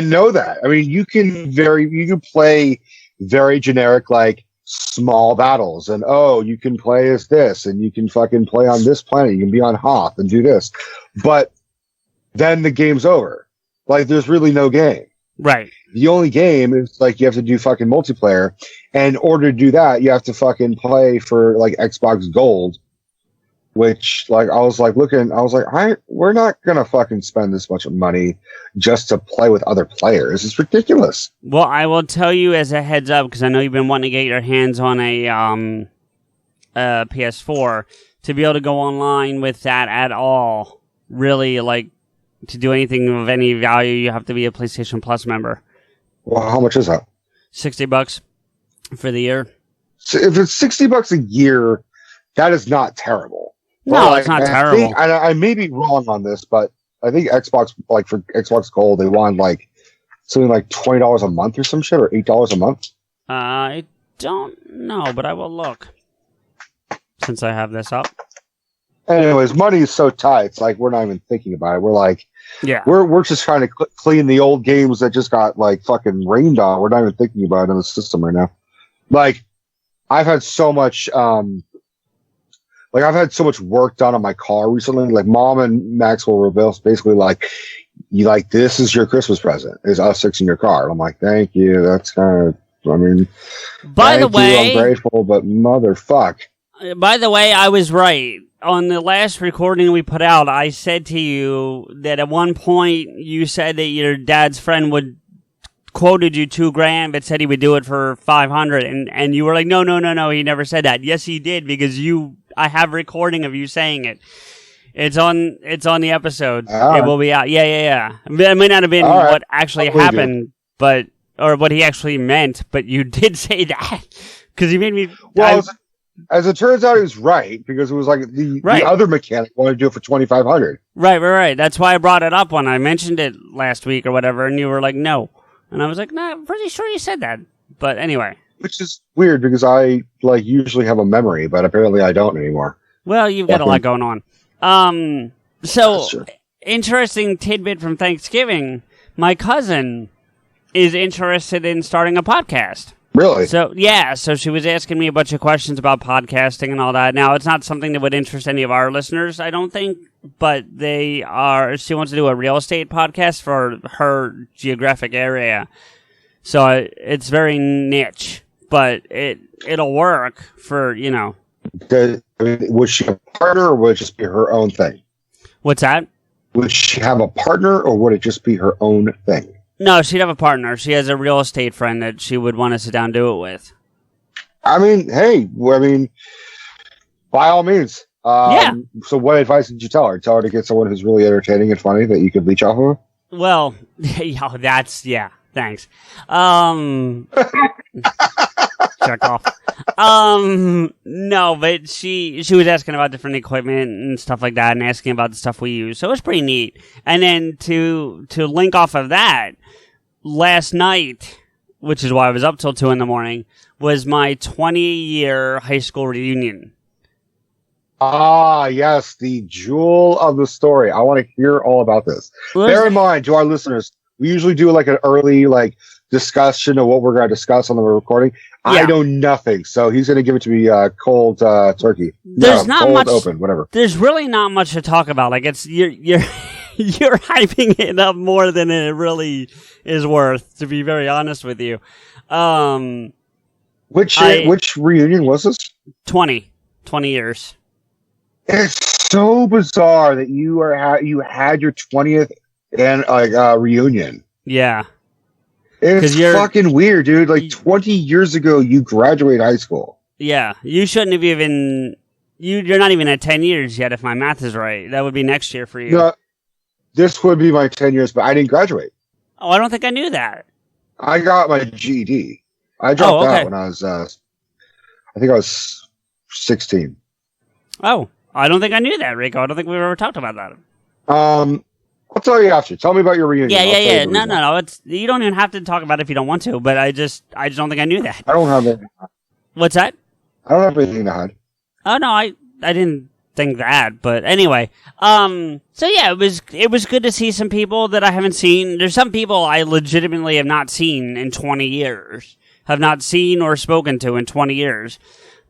know that. I mean, you can play very generic, like small battles, and you can play as this, and you can fucking play on this planet. You can be on Hoth and do this, but then the game's over. Like, there's really no game. Right. The only game is like you have to do fucking multiplayer, and in order to do that, you have to fucking play for like Xbox Gold, which like we're not gonna fucking spend this much money just to play with other players. It's ridiculous. Well, I will tell you as a heads up, because I know you've been wanting to get your hands on a PS4, to be able to go online with that at all. Really, like, to do anything of any value, you have to be a PlayStation Plus member. Well, how much is that? $60 for the year. So if it's $60 a year, that is not terrible. No, it's not terrible. I may be wrong on this, but I think Xbox, like for Xbox Gold, they want like something like $20 a month or some shit, or $8 a month. I don't know, but I will look since I have this up. Anyways, money is so tight. It's like we're not even thinking about it. We're like, yeah, we're just trying to clean the old games that just got like fucking rained on. We're not even thinking about it in the system right now. Like, I've had so much. I've had so much work done on my car recently. Like, Mom and Maxwell were basically like, "You like, this is your Christmas present, is us fixing your car." And I'm like, "Thank you. That's kind of, I mean, by the way, I'm grateful, but motherfuck." By the way, I was right. on the last recording we put out, I said to you that at one point you said that your dad's friend quoted you $2,000, but said he would do it for 500, and you were like, no, he never said that. Yes, he did, because I have recording of you saying it. It's on the episode. It will be out. Yeah. It may not have been what actually happened, or what he actually meant, but you did say that, because you made me. Well, as it turns out, he was right, because it was like the other mechanic wanted to do it for 2,500. Right. That's why I brought it up when I mentioned it last week or whatever, and you were like, no. And I was like, nah, I'm pretty sure you said that. But anyway. Which is weird, because I usually have a memory, but apparently I don't anymore. Well, you've got a lot going on. So, interesting tidbit from Thanksgiving. My cousin is interested in starting a podcast. Really? So she was asking me a bunch of questions about podcasting and all that. Now, it's not something that would interest any of our listeners, I don't think, but she wants to do a real estate podcast for her geographic area. So it's very niche, but it'll work for, Was she a partner, or would it just be her own thing? What's that? Would she have a partner, or would it just be her own thing? No, she'd have a partner. She has a real estate friend that she would want to sit down and do it with. I mean, hey, by all means. So what advice did you tell her? Tell her to get someone who's really entertaining and funny that you could leech off of? Well, thanks. Check off. No, but she was asking about different equipment and stuff like that, and asking about the stuff we use. So it was pretty neat. And then to link off of that, last night, which is why I was up till 2 a.m, was my 20-year high school reunion. Ah, yes, the jewel of the story. I want to hear all about this. Bear in mind, to our listeners, we usually do like an early discussion of what we're going to discuss on the recording. Yeah. I know nothing, so he's going to give it to me cold turkey. There's not cold, much open, whatever. There's really not much to talk about. Like you're you're hyping it up more than it really is worth. To be very honest with you, which reunion was this? 20 years. It's so bizarre that you had your 20th and reunion. Yeah. It's fucking weird, dude. 20 years ago, you graduated high school. Yeah, you shouldn't have even. You're not even at 10 years yet, if my math is right. That would be next year for you. No, this would be my 10 years, but I didn't graduate. Oh, I don't think I knew that. I got my GED. I dropped out when I was, I think I was 16. Oh, I don't think I knew that, Rico. I don't think we've ever talked about that. I'll tell you after. Tell me about your reunion. Yeah. No. You don't even have to talk about it if you don't want to, but I just don't think I knew that. I don't have anything. What's that? I don't have anything to hide. Oh, no, I didn't think that, but anyway. So yeah, it was good to see some people that I haven't seen. There's some people I legitimately have not seen in 20 years. Have not seen or spoken to in 20 years.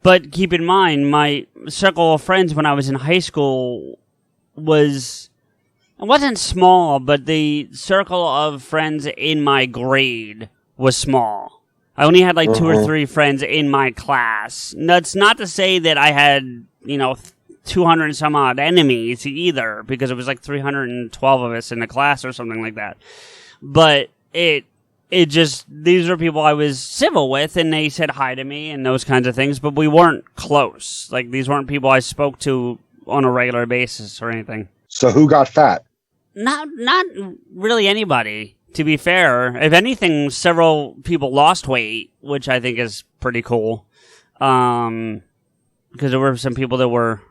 But keep in mind, my circle of friends when I was in high school it wasn't small, but the circle of friends in my grade was small. I only had 2 or 3 friends in my class. That's not to say that I had, 200 and some odd enemies either, because it was 312 of us in the class or something like that. But it just, these are people I was civil with, and they said hi to me and those kinds of things, but we weren't close. These weren't people I spoke to on a regular basis or anything. So who got fat? Not really anybody, to be fair. If anything, several people lost weight, which I think is pretty cool. Because there were some people that were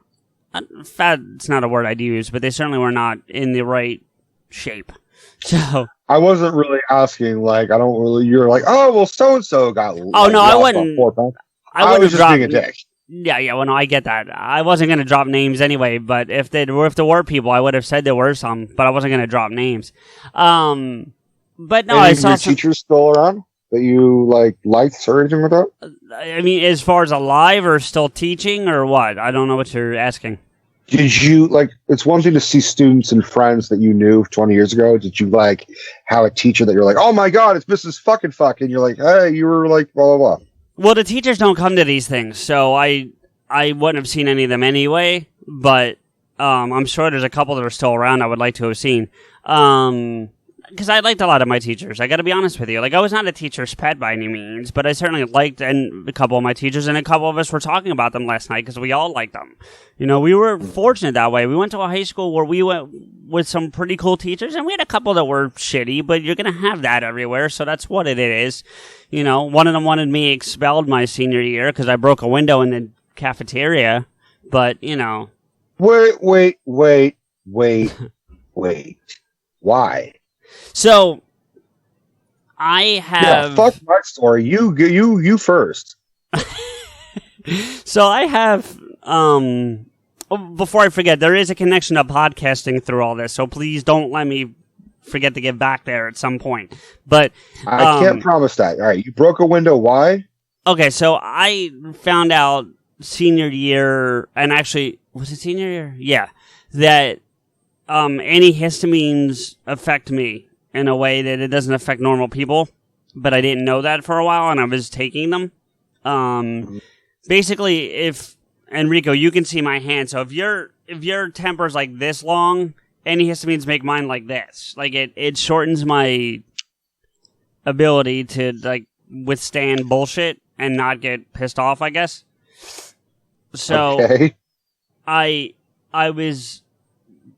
fat. It's not a word I'd use, but they certainly were not in the right shape. So I wasn't really asking. I don't really. You're like, oh well, so and so got. Oh no, I wouldn't. I was just being a dick. Yeah. Well, no, I get that. I wasn't going to drop names anyway, but if there were people, I would have said there were some, but I wasn't going to drop names. But no, I saw your teachers still around that you liked or anything like that. I mean, as far as alive or still teaching or what? I don't know what you're asking. Did you it's one thing to see students and friends that you knew 20 years ago. Did you have a teacher that you're like, oh my God, it's Mrs. Fuck, and you're like, hey, you were blah, blah, blah. Well, the teachers don't come to these things, so I wouldn't have seen any of them anyway. but I'm sure there's a couple that are still around I would like to have seen. Because I liked a lot of my teachers. I got to be honest with you. Like, I was not a teacher's pet by any means, but I certainly liked a couple of my teachers, and a couple of us were talking about them last night because we all liked them. You know, we were fortunate that way. We went to a high school where we went with some pretty cool teachers, and we had a couple that were shitty, but you're going to have that everywhere, so that's what it is. You know, one of them wanted me expelled my senior year because I broke a window in the cafeteria, but, you know. Wait. Why? So, I have... Yeah, fuck my story. You first. So, I have... before I forget, there is a connection to podcasting through all this, so please don't let me forget to get back there at some point. But I can't promise that. All right, you broke a window. Why? Okay, so I found out senior year, and actually, was it senior year? Yeah, that antihistamines affect me in a way that it doesn't affect normal people, but I didn't know that for a while, and I was taking them. Basically, Enrico, you can see my hand, so if your temper's like this long, antihistamines make mine like this. Like, it shortens my ability to, like, withstand bullshit and not get pissed off, I guess. So, okay. I was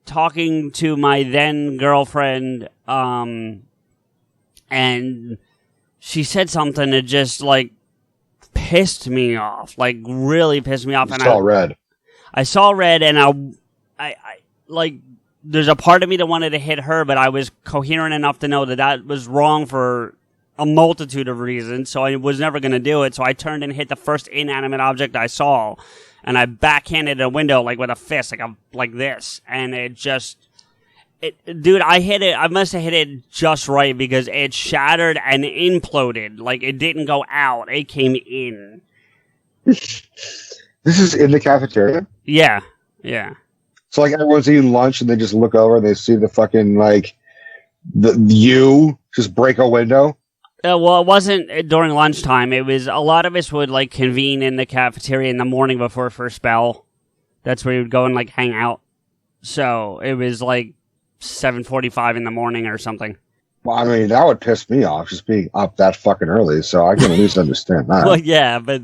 talking to my then girlfriend, and she said something that just, like, pissed me off. Like, really pissed me off. I saw red. I saw red, and I like, there's a part of me that wanted to hit her, but I was coherent enough to know that was wrong for a multitude of reasons, so I was never going to do it. So I turned and hit the first inanimate object I saw, and I backhanded a window, like, with a fist, like this, and dude, I hit it, I must have hit it just right, because it shattered and imploded. Like, it didn't go out, it came in. This is in the cafeteria? Yeah. So, like, everyone's eating lunch, and they just look over, and they see the fucking, like, you just break a window? Well, it wasn't during lunchtime. It was, a lot of us would, like, convene in the cafeteria in the morning before first bell. That's where we would go and, like, hang out. So, it was, like, 7:45 in the morning or something. Well, I mean, that would piss me off, just being up that fucking early, so I can at least understand that. Well, yeah, but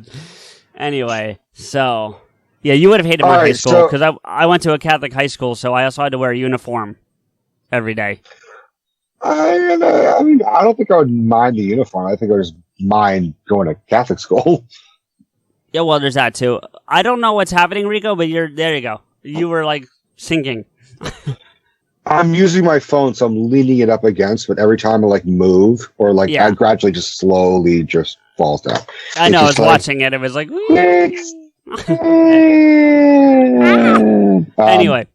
anyway, so... Yeah, you would have hated my high school, because I went to a Catholic high school, so I also had to wear a uniform every day. I mean, I don't think I would mind the uniform. I think I would just mind going to Catholic school. Yeah, well, there's that too. I don't know what's happening, Rico, but there you go. You were, like, sinking. I'm using my phone, so I'm leaning it up against, but every time I, like, move, or, like, I gradually just slowly just falls down. I know, I was watching it. It was like... Anyway.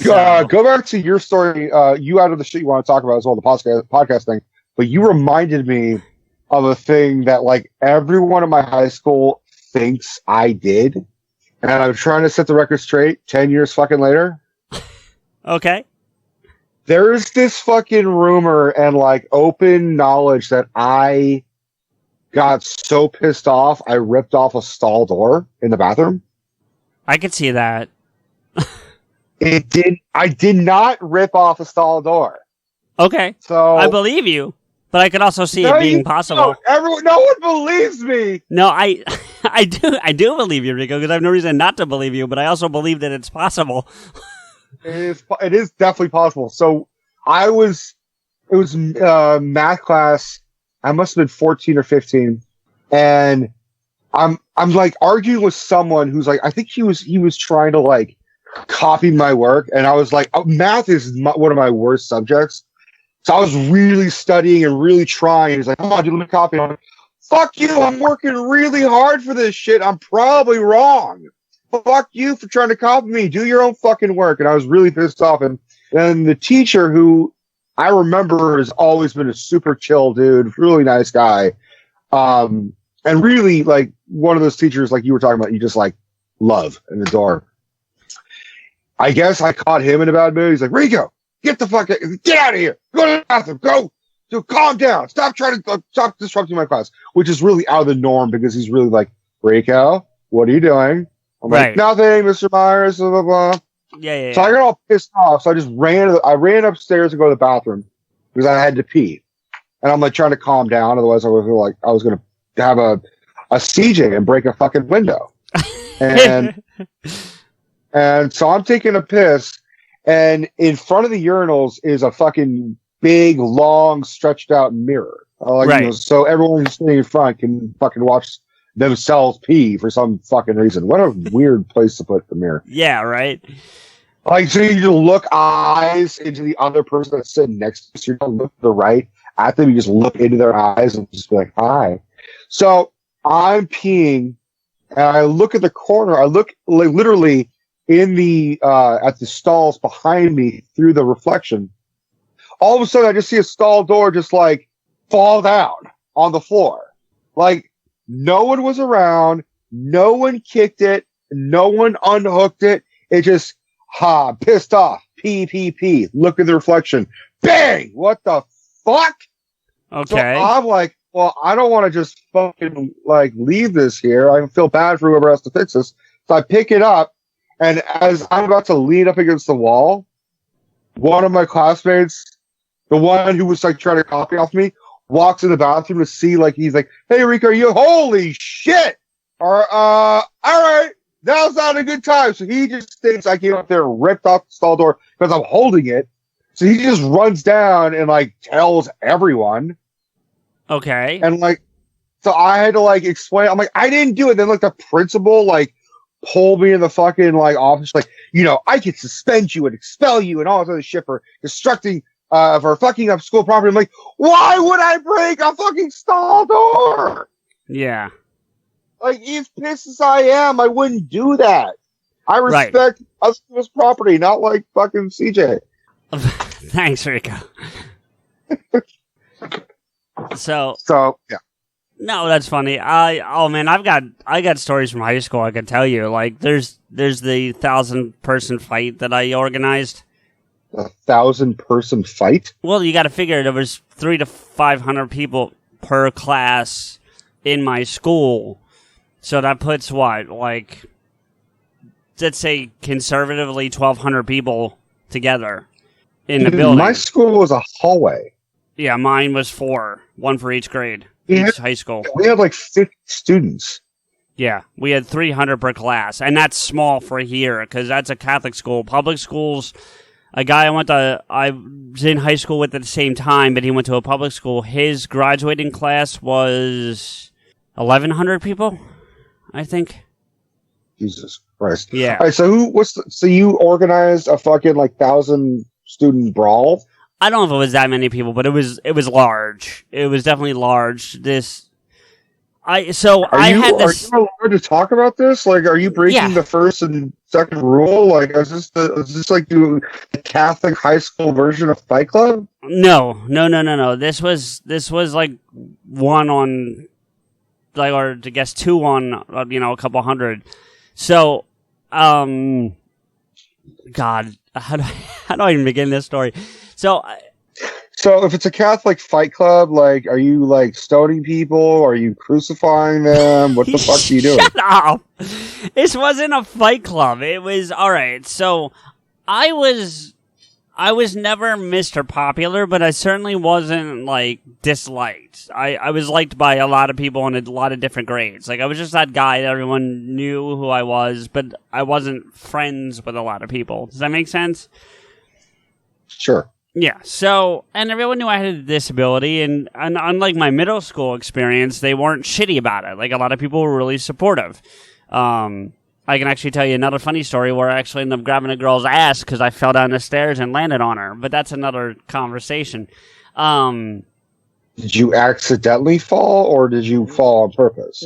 Go back to your story. You out of the shit you want to talk about as well, the podcast thing. But you reminded me of a thing that, like, everyone in my high school thinks I did. And I'm trying to set the record straight 10 years fucking later. Okay. There's this fucking rumor and, like, open knowledge that I got so pissed off I ripped off a stall door in the bathroom. I could see that. I did not rip off a stall door. Okay. So I believe you, but I could also see it being possible. No one believes me. No, I do believe you, Rico, because I have no reason not to believe you, but I also believe that it's possible. It is definitely possible. So it was math class. I must have been 14 or 15, and I'm like arguing with someone who's like, I think he was trying to, like, copy my work, and I was like, math is one of my worst subjects, so I was really studying and really trying. He's like, come on, dude, let me copy. I'm like, fuck you, I'm working really hard for this shit, I'm probably wrong. Fuck you for trying to copy me, do your own fucking work. And I was really pissed off, and then the teacher, who I remember has always been a super chill dude, really nice guy, and really, like, one of those teachers, like you were talking about, you just, like, love and adore. I guess I caught him in a bad mood. He's like, Rico, get out of here. Go to the bathroom. Go. Dude, calm down. Stop disrupting my class, which is really out of the norm, because he's really like, Rico, what are you doing? I'm like, nothing, Mr. Myers, blah, blah, blah. Yeah. So I got all pissed off. So I just ran upstairs to go to the bathroom because I had to pee. And I'm like trying to calm down. Otherwise I was going to have a CJ and break a fucking window. And, and so I'm taking a piss, and in front of the urinals is a fucking big, long, stretched out mirror. So everyone who's sitting in front can fucking watch themselves pee for some fucking reason. What a weird place to put the mirror. Yeah, right. Like, so you just look eyes into the other person that's sitting next to you. You don't look to the right at them. You just look into their eyes and just be like, hi. So I'm peeing, and I look at the corner. I look like literally in the at the stalls behind me through the reflection. All of a sudden, I just see a stall door just like fall down on the floor. Like, no one was around. No one kicked it. No one unhooked it. It just, pissed off. Pee. Look at the reflection. Bang! What the fuck? Okay. So I'm like, well, I don't want to just fucking like leave this here. I feel bad for whoever has to fix this. So I pick it up, and as I'm about to lean up against the wall, one of my classmates, the one who was like trying to copy off me, walks in the bathroom to see, like, he's like, hey, Rico, holy shit! Or, all right, now's not a good time. So he just thinks I came up there and ripped off the stall door because I'm holding it. So he just runs down and like tells everyone. Okay. And like, so I had to like explain, I'm like, I didn't do it. Then like the principal like pulled me in the fucking like office, like, I could suspend you and expel you and all this other shit for for fucking up school property. I'm like, why would I break a fucking stall door? Yeah. Like, as pissed as I am, I wouldn't do that. I respect other people's property, not like fucking CJ. Thanks, Rico. So yeah. No, that's funny. I got stories from high school I could tell you. Like, there's the 1,000-person fight that I organized. 1,000-person fight? Well, you got to figure there was 300 to 500 people per class in my school. So that puts what, like, let's say conservatively 1,200 people together in the building. My school was a hallway. Yeah, mine was 4, one for each grade, each high school. We had like 50 students. Yeah, we had 300 per class, and that's small for here because that's a Catholic school. Public schools, a guy I was in high school with at the same time, but he went to a public school. His graduating class was 1,100 people, I think. Jesus Christ! Yeah. All right, so you organized a fucking like 1,000 student brawl? I don't know if it was that many people, but it was large. It was definitely large. Are you allowed to talk about this? Like, are you breaking the first and second rule? Like, is this like the Catholic high school version of Fight Club? No. This was like one on, like, or to guess 2 on, a couple hundred. So, God, how do I even begin this story? So if it's a Catholic fight club, like, are you like stoning people? Are you crucifying them? What the fuck are you doing? Shut up! This wasn't a fight club. It was alright. So I was never Mr. Popular, but I certainly wasn't like disliked. I was liked by a lot of people in a lot of different grades. Like, I was just that guy that everyone knew who I was, but I wasn't friends with a lot of people. Does that make sense? Sure. Yeah, so, and everyone knew I had a disability, and unlike my middle school experience, they weren't shitty about it. Like, a lot of people were really supportive. I can actually tell you another funny story where I actually ended up grabbing a girl's ass because I fell down the stairs and landed on her, but that's another conversation. Did you accidentally fall, or did you fall on purpose?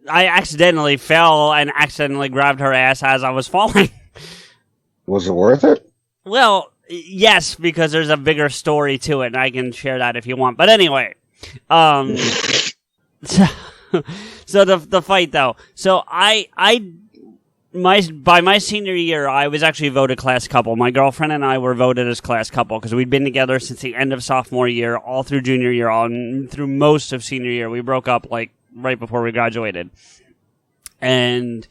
I accidentally fell and accidentally grabbed her ass as I was falling. Was it worth it? Well, yes, because there's a bigger story to it, and I can share that if you want. But anyway, so the fight though. So by my senior year, I was actually voted class couple. My girlfriend and I were voted as class couple because we'd been together since the end of sophomore year, all through junior year, all through most of senior year. We broke up like right before we graduated, and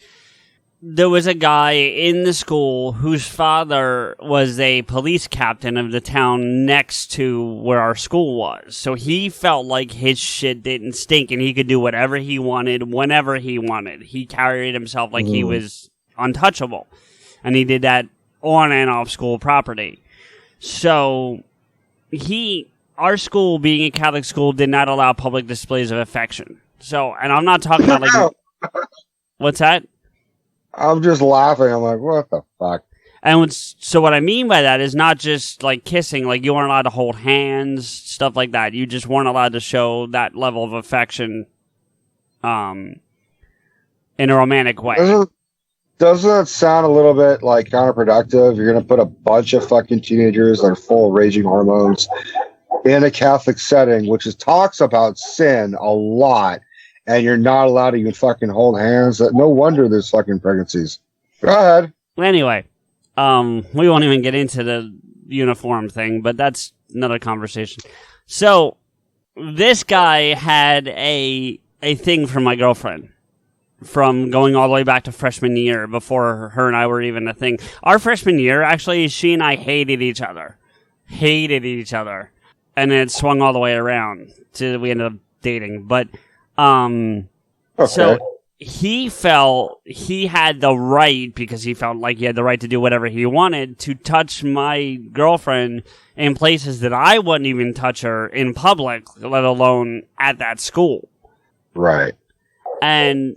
there was a guy in the school whose father was a police captain of the town next to where our school was. So he felt like his shit didn't stink and he could do whatever he wanted, whenever he wanted. He carried himself like he was untouchable. And he did that on and off school property. So our school, being a Catholic school, did not allow public displays of affection. So, and I'm not talking about like, what's that? I'm just laughing. I'm like, what the fuck? And so what I mean by that is not just like kissing, like you weren't allowed to hold hands, stuff like that. You just weren't allowed to show that level of affection, in a romantic way. Doesn't that sound a little bit like counterproductive? You're going to put a bunch of fucking teenagers that are full of raging hormones in a Catholic setting, which talks about sin a lot, and you're not allowed to even fucking hold hands. No wonder there's fucking pregnancies. Go ahead. Anyway, we won't even get into the uniform thing, but that's another conversation. So, this guy had a thing for my girlfriend from going all the way back to freshman year, before her and I were even a thing. Our freshman year, actually, she and I hated each other. And then it swung all the way around to we ended up dating. But, okay. So he felt he had the right, because he felt like he had the right to do whatever he wanted, to touch my girlfriend in places that I wouldn't even touch her in public, let alone at that school. Right. And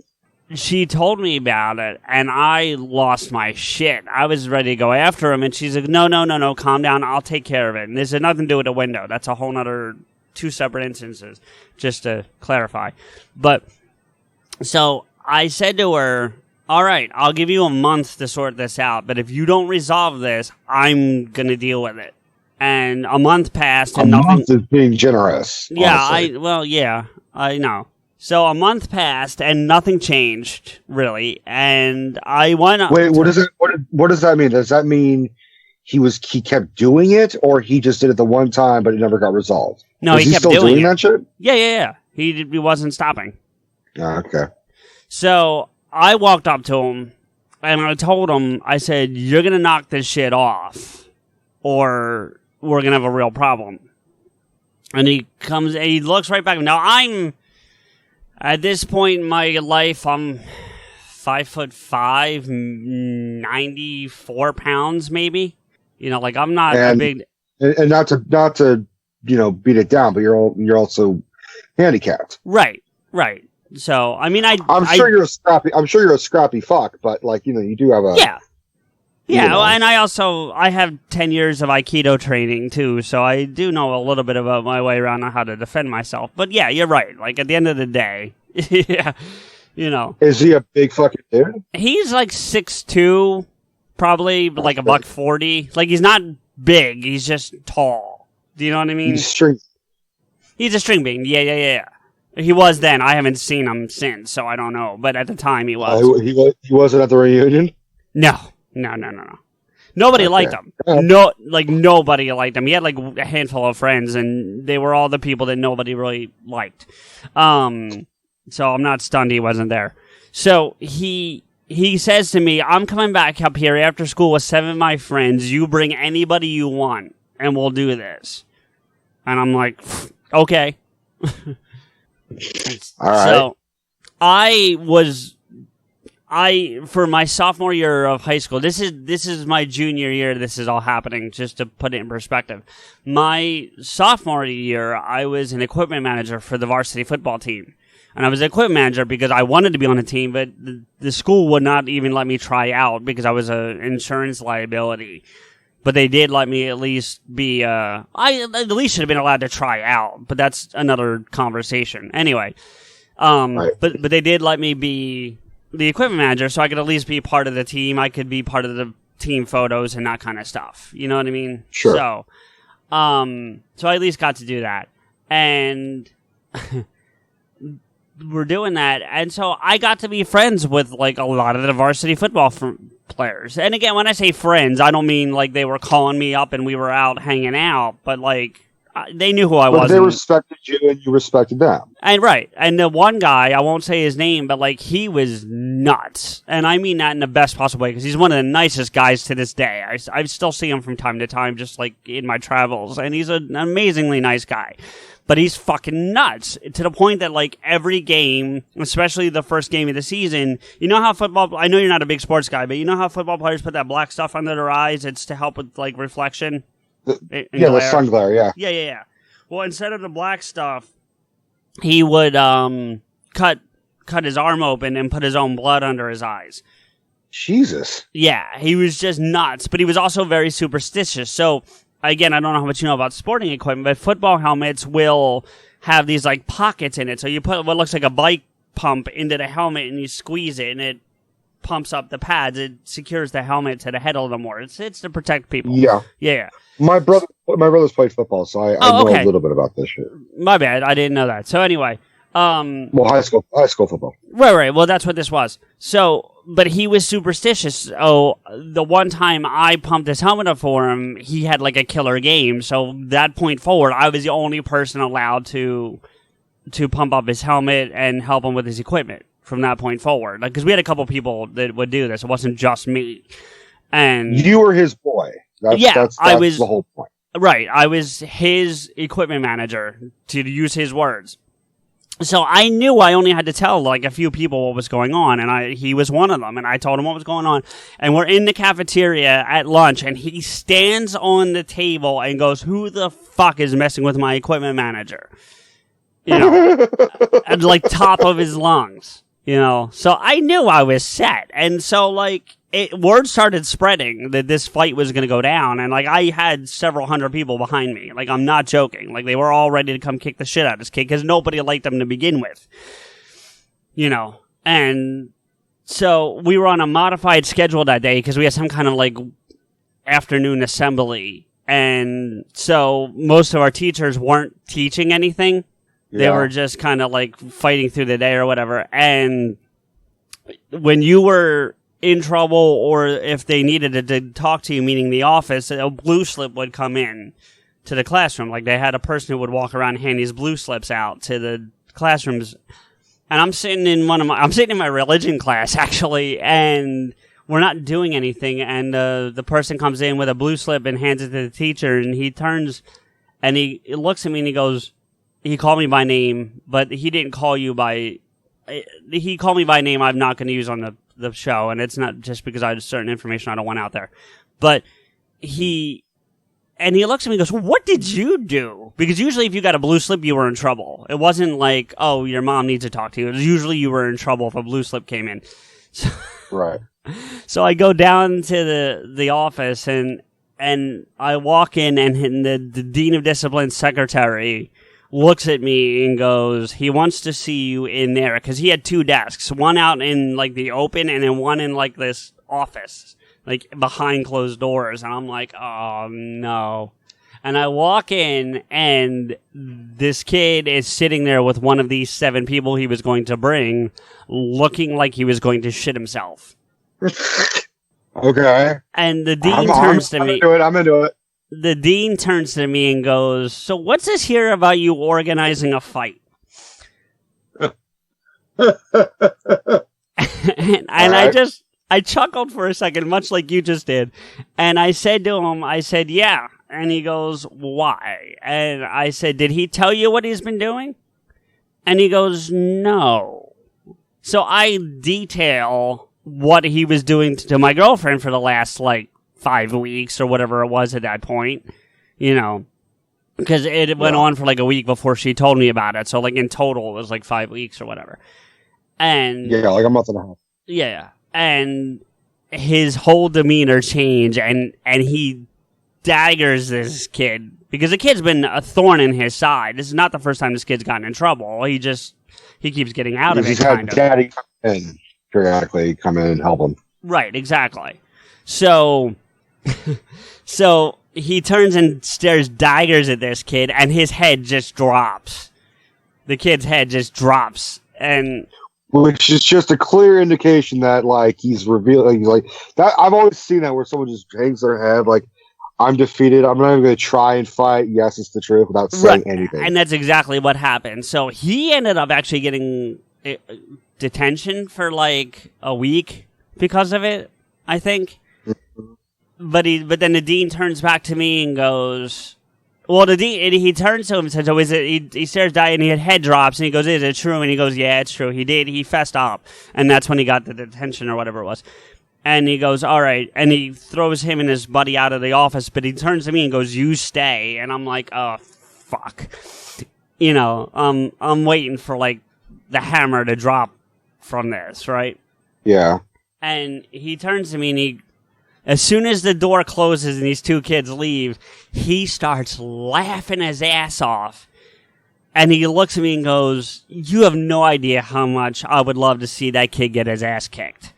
she told me about it, and I lost my shit. I was ready to go after him, and she's like, no, calm down, I'll take care of it. And this has nothing to do with the window. That's a whole nother 2 separate instances, just to clarify. But, so, I said to her, all right, I'll give you a month to sort this out, but if you don't resolve this, I'm going to deal with it. And a month passed, and nothing... A month is being generous. Yeah, honestly. I know. So a month passed and nothing changed, really. And I went up. Wait, what does that mean? Does that mean he kept doing it, or he just did it the one time but it never got resolved? No, he kept doing it. That shit? Yeah. He wasn't stopping. Oh, okay. So I walked up to him and I told him, I said, you're going to knock this shit off or we're going to have a real problem. And he looks right back at me. Now at this point in my life, I'm 5'5", 94 pounds, maybe. You know, like I'm not a big. And not to beat it down, but you're also handicapped. Right. So I mean, I'm sure you're a scrappy fuck, but like you do have a and I have 10 years of Aikido training too, so I do know a little bit about my way around on how to defend myself. But yeah, you're right. Like at the end of the day, yeah, Is he a big fucking dude? He's like 6'2", probably like $140. Like he's not big, he's just tall. Do you know what I mean? He's a string bean. Yeah. He was then. I haven't seen him since, so I don't know. But at the time, he was. He wasn't at the reunion? No. Nobody liked him. Nobody liked him. He had like a handful of friends, and they were all the people that nobody really liked. So I'm not stunned he wasn't there. So he says to me, I'm coming back up here after school with 7 of my friends. You bring anybody you want, and we'll do this. And I'm like, okay. All right. So for my sophomore year of high school, this is my junior year, this is all happening, just to put it in perspective. My sophomore year, I was an equipment manager for the varsity football team. And I was an equipment manager because I wanted to be on the team, but the school would not even let me try out because I was an insurance liability. But they did let me at least be, I at least should have been allowed to try out, but that's another conversation. Anyway, right. but they did let me be the equipment manager, so I could at least be part of the team. I could be part of the team photos and that kind of stuff. You know what I mean? Sure. So I at least got to do that. And we're doing that. And so I got to be friends with like a lot of the varsity football players. And again, when I say friends, I don't mean like they were calling me up and we were out hanging out, but like They knew who I was. But they respected you and you respected them. And right. And the one guy, I won't say his name, but like he was nuts. And I mean that in the best possible way because he's one of the nicest guys to this day. I still see him from time to time just like in my travels. And he's an amazingly nice guy. But he's fucking nuts to the point that like every game, especially the first game of the season, you know how football, I know you're not a big sports guy, but you know how football players put that black stuff under their eyes? It's to help with like reflection. The sun glare, yeah. Yeah. Well, instead of the black stuff, he would cut his arm open and put his own blood under his eyes. Jesus. Yeah, he was just nuts, but he was also very superstitious. So, again, I don't know how much you know about sporting equipment, but football helmets will have these like pockets in it. So you put what looks like a bike pump into the helmet and you squeeze it and it pumps up the pads. It secures the helmet to the head a little more. It's to protect people. Yeah. My brothers played football, so I know a little bit about this shit. My bad, I didn't know that. So anyway, well, high school football. Right. Well, that's what this was. So, but he was superstitious. Oh, the one time I pumped his helmet up for him, he had like a killer game. So that point forward, I was the only person allowed to pump up his helmet and help him with his equipment from that point forward. Like, because we had a couple people that would do this. It wasn't just me. And you were his boy. That's I was the whole point. Right. I was his equipment manager, to use his words. So I knew I only had to tell like a few people what was going on, and he was one of them, and I told him what was going on. And we're in the cafeteria at lunch, and he stands on the table and goes, "Who the fuck is messing with my equipment manager?" You know, at like top of his lungs, you know. So I knew I was set, and so like word started spreading that this fight was going to go down, and like I had several hundred people behind me. Like I'm not joking. Like they were all ready to come kick the shit out of this kid because nobody liked him to begin with, you know. And so we were on a modified schedule that day because we had some kind of like afternoon assembly, and so most of our teachers weren't teaching anything. They were just kind of like fighting through the day or whatever. And when you were in trouble or if they needed to talk to you, meaning the office, a blue slip would come in to the classroom. Like they had a person who would walk around and hand these blue slips out to the classrooms. And I'm sitting in my religion class actually, and we're not doing anything. And the person comes in with a blue slip and hands it to the teacher, and he turns and he looks at me and he goes, he called me by name, but he didn't call you by, he called me by name I'm not going to use on the show, and it's not just because I had certain information I don't want out there. But he looks at me and goes, well, what did you do? Because usually if you got a blue slip, you were in trouble. It wasn't like, oh, your mom needs to talk to you. It was usually you were in trouble if a blue slip came in. So, right. So I go down to the office, and I walk in, and the Dean of Discipline secretary looks at me and goes, he wants to see you in there, because he had two desks, one out in like the open and then one in like this office, like behind closed doors. And I'm like, oh no. And I walk in, and this kid is sitting there with one of these 7 people he was going to bring, looking like he was going to shit himself. Okay. And the dean turns to me. I'm into it. The dean turns to me and goes, so what's this here about you organizing a fight? and I chuckled for a second, much like you just did. And I said to him, yeah. And he goes, why? And I said, did he tell you what he's been doing? And he goes, no. So I detail what he was doing to my girlfriend for the last, 5 weeks or whatever it was at that point, you know, because it went on for a week before she told me about it. So in total it was 5 weeks or whatever. And a month and a half. Yeah. And his whole demeanor changed, and he daggers this kid because the kid's been a thorn in his side. This is not the first time this kid's gotten in trouble. He keeps getting out of it. He's had daddy come in periodically, come in and help him. Right. Exactly. So he turns and stares daggers at this kid, and his head just drops. The kid's head just drops, and which is just a clear indication that he's revealing that. I've always seen that where someone just hangs their head. I'm defeated. I'm not even going to try and fight. Yes, it's the truth without saying anything. And that's exactly what happened. So he ended up actually getting detention for like a week because of it, I think. But then the dean turns back to me and goes, well, the dean, he turns to him and says, oh, is it, he stares down and his head drops and he goes, is it true? And he goes, yeah, it's true. He did. He fessed up. And that's when he got the detention or whatever it was. And he goes, all right. And he throws him and his buddy out of the office, but he turns to me and goes, you stay. And I'm like, oh, fuck. You know, I'm waiting for like the hammer to drop from this, right? Yeah. And he turns to me and as soon as the door closes and these two kids leave, he starts laughing his ass off. And he looks at me and goes, you have no idea how much I would love to see that kid get his ass kicked.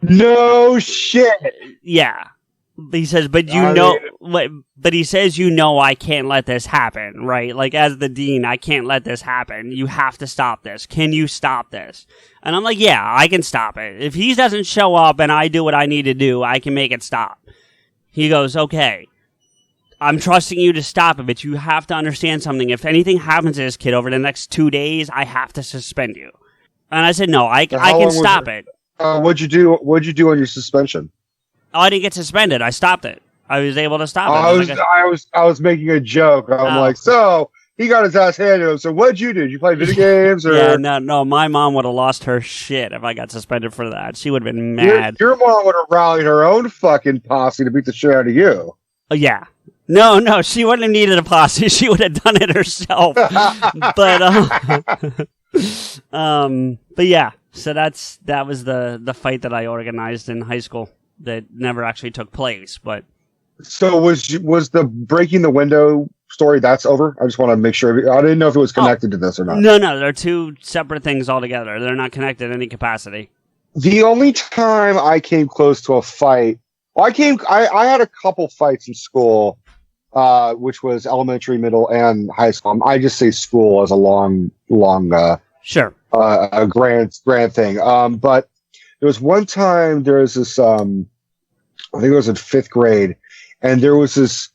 No shit. Yeah. He says, but he says, you know, I can't let this happen, right? Like, as the dean, I can't let this happen. You have to stop this. Can you stop this? And I'm like, yeah, I can stop it. If he doesn't show up and I do what I need to do, I can make it stop. He goes, okay, I'm trusting you to stop it, but you have to understand something. If anything happens to this kid over the next 2 days, I have to suspend you. And I said, no, I can stop it. What'd you do? What'd you do on your suspension? Oh, I didn't get suspended. I stopped it. I was able to stop it. I was making a joke. I'm like, so he got his ass handed to him. So what'd you do? Did you play video games? Or? Yeah, no. My mom would have lost her shit if I got suspended for that. She would have been mad. Your mom would have rallied her own fucking posse to beat the shit out of you. Yeah. No, she wouldn't have needed a posse. She would have done it herself. But yeah. So that was the fight that I organized in high school that never actually took place. But so was the breaking the window story, that's over? I just want to make sure. I didn't know if it was connected to this or not. No, they're two separate things altogether. They're not connected in any capacity. The only time I came close to a fight, I had a couple fights in school, which was elementary, middle, and high school. I just say school as a long sure. A grand thing. But there was one time there was this, I think it was in 5th grade, and there was this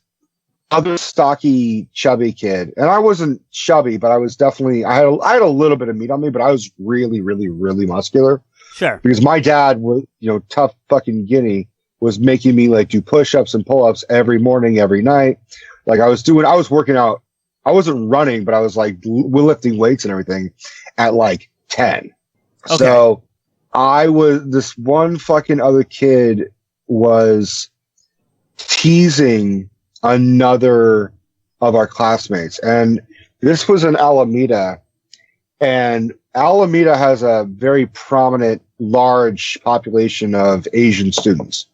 other stocky, chubby kid. And I wasn't chubby, but I was definitely, I had a little bit of meat on me, but I was really, really, really muscular. Sure. Because my dad was, tough fucking guinea, was making me like do push-ups and pull-ups every morning, every night. Like I was working out. I wasn't running, but I was like lifting weights and everything at like 10. Okay. So this one fucking other kid was teasing another of our classmates. And this was in Alameda. And Alameda has a very prominent, large population of Asian students.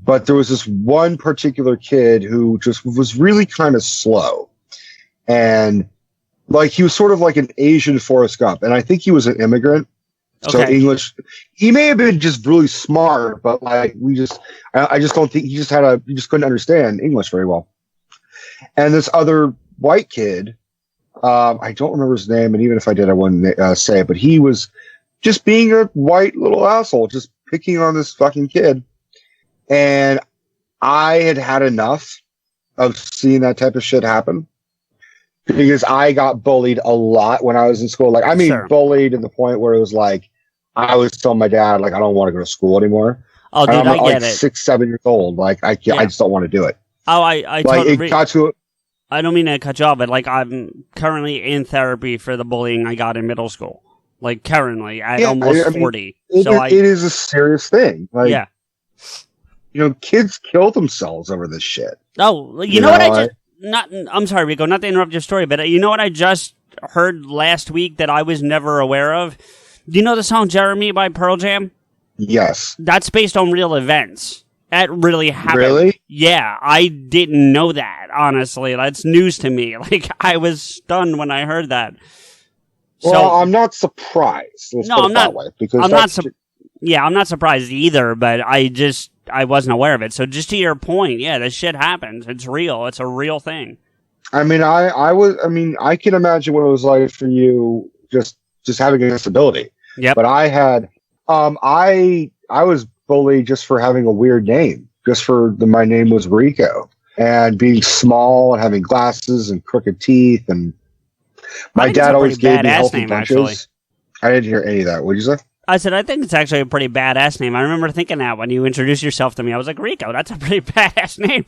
But there was this one particular kid who just was really kind of slow. And like he was sort of like an Asian Forrest Gump. And I think he was an immigrant. Okay. So English, he may have been just really smart, but like I just don't think he just couldn't understand English very well. And this other white kid, I don't remember his name. And even if I did, I wouldn't say it, but he was just being a white little asshole, just picking on this fucking kid. And I had enough of seeing that type of shit happen. Because I got bullied a lot when I was in school. Like, I mean, sure. Bullied to the point where it was like, I was telling my dad, like, I don't want to go to school anymore. Oh, dude, I get it. 6, 7 years old. Like, I just don't want to do it. Oh, I like, totally. It got to. I don't mean to cut you off, but like, I'm currently in therapy for the bullying I got in middle school. Like, currently, at almost 40. It is a serious thing. Like, yeah. Kids kill themselves over this shit. Oh, you know what I'm sorry, Rico, not to interrupt your story, but you know what I just heard last week that I was never aware of? Do you know the song Jeremy by Pearl Jam? Yes. That's based on real events. That really happened. Really? Yeah, I didn't know that, honestly. That's news to me. Like, I was stunned when I heard that. Well, I'm not surprised. I'm not surprised either, but I wasn't aware of it. So just to your point, yeah, this shit happens. It's real. It's a real thing. I mean, I can imagine what it was like for you just having a disability. Yeah. But I had, I was bullied just for having a weird name my name was Rico. And being small and having glasses and crooked teeth, and my dad always gave me healthy punches. Actually. I didn't hear any of that. What did you say? I said, I think it's actually a pretty badass name. I remember thinking that when you introduced yourself to me. I was like, Rico, that's a pretty badass name.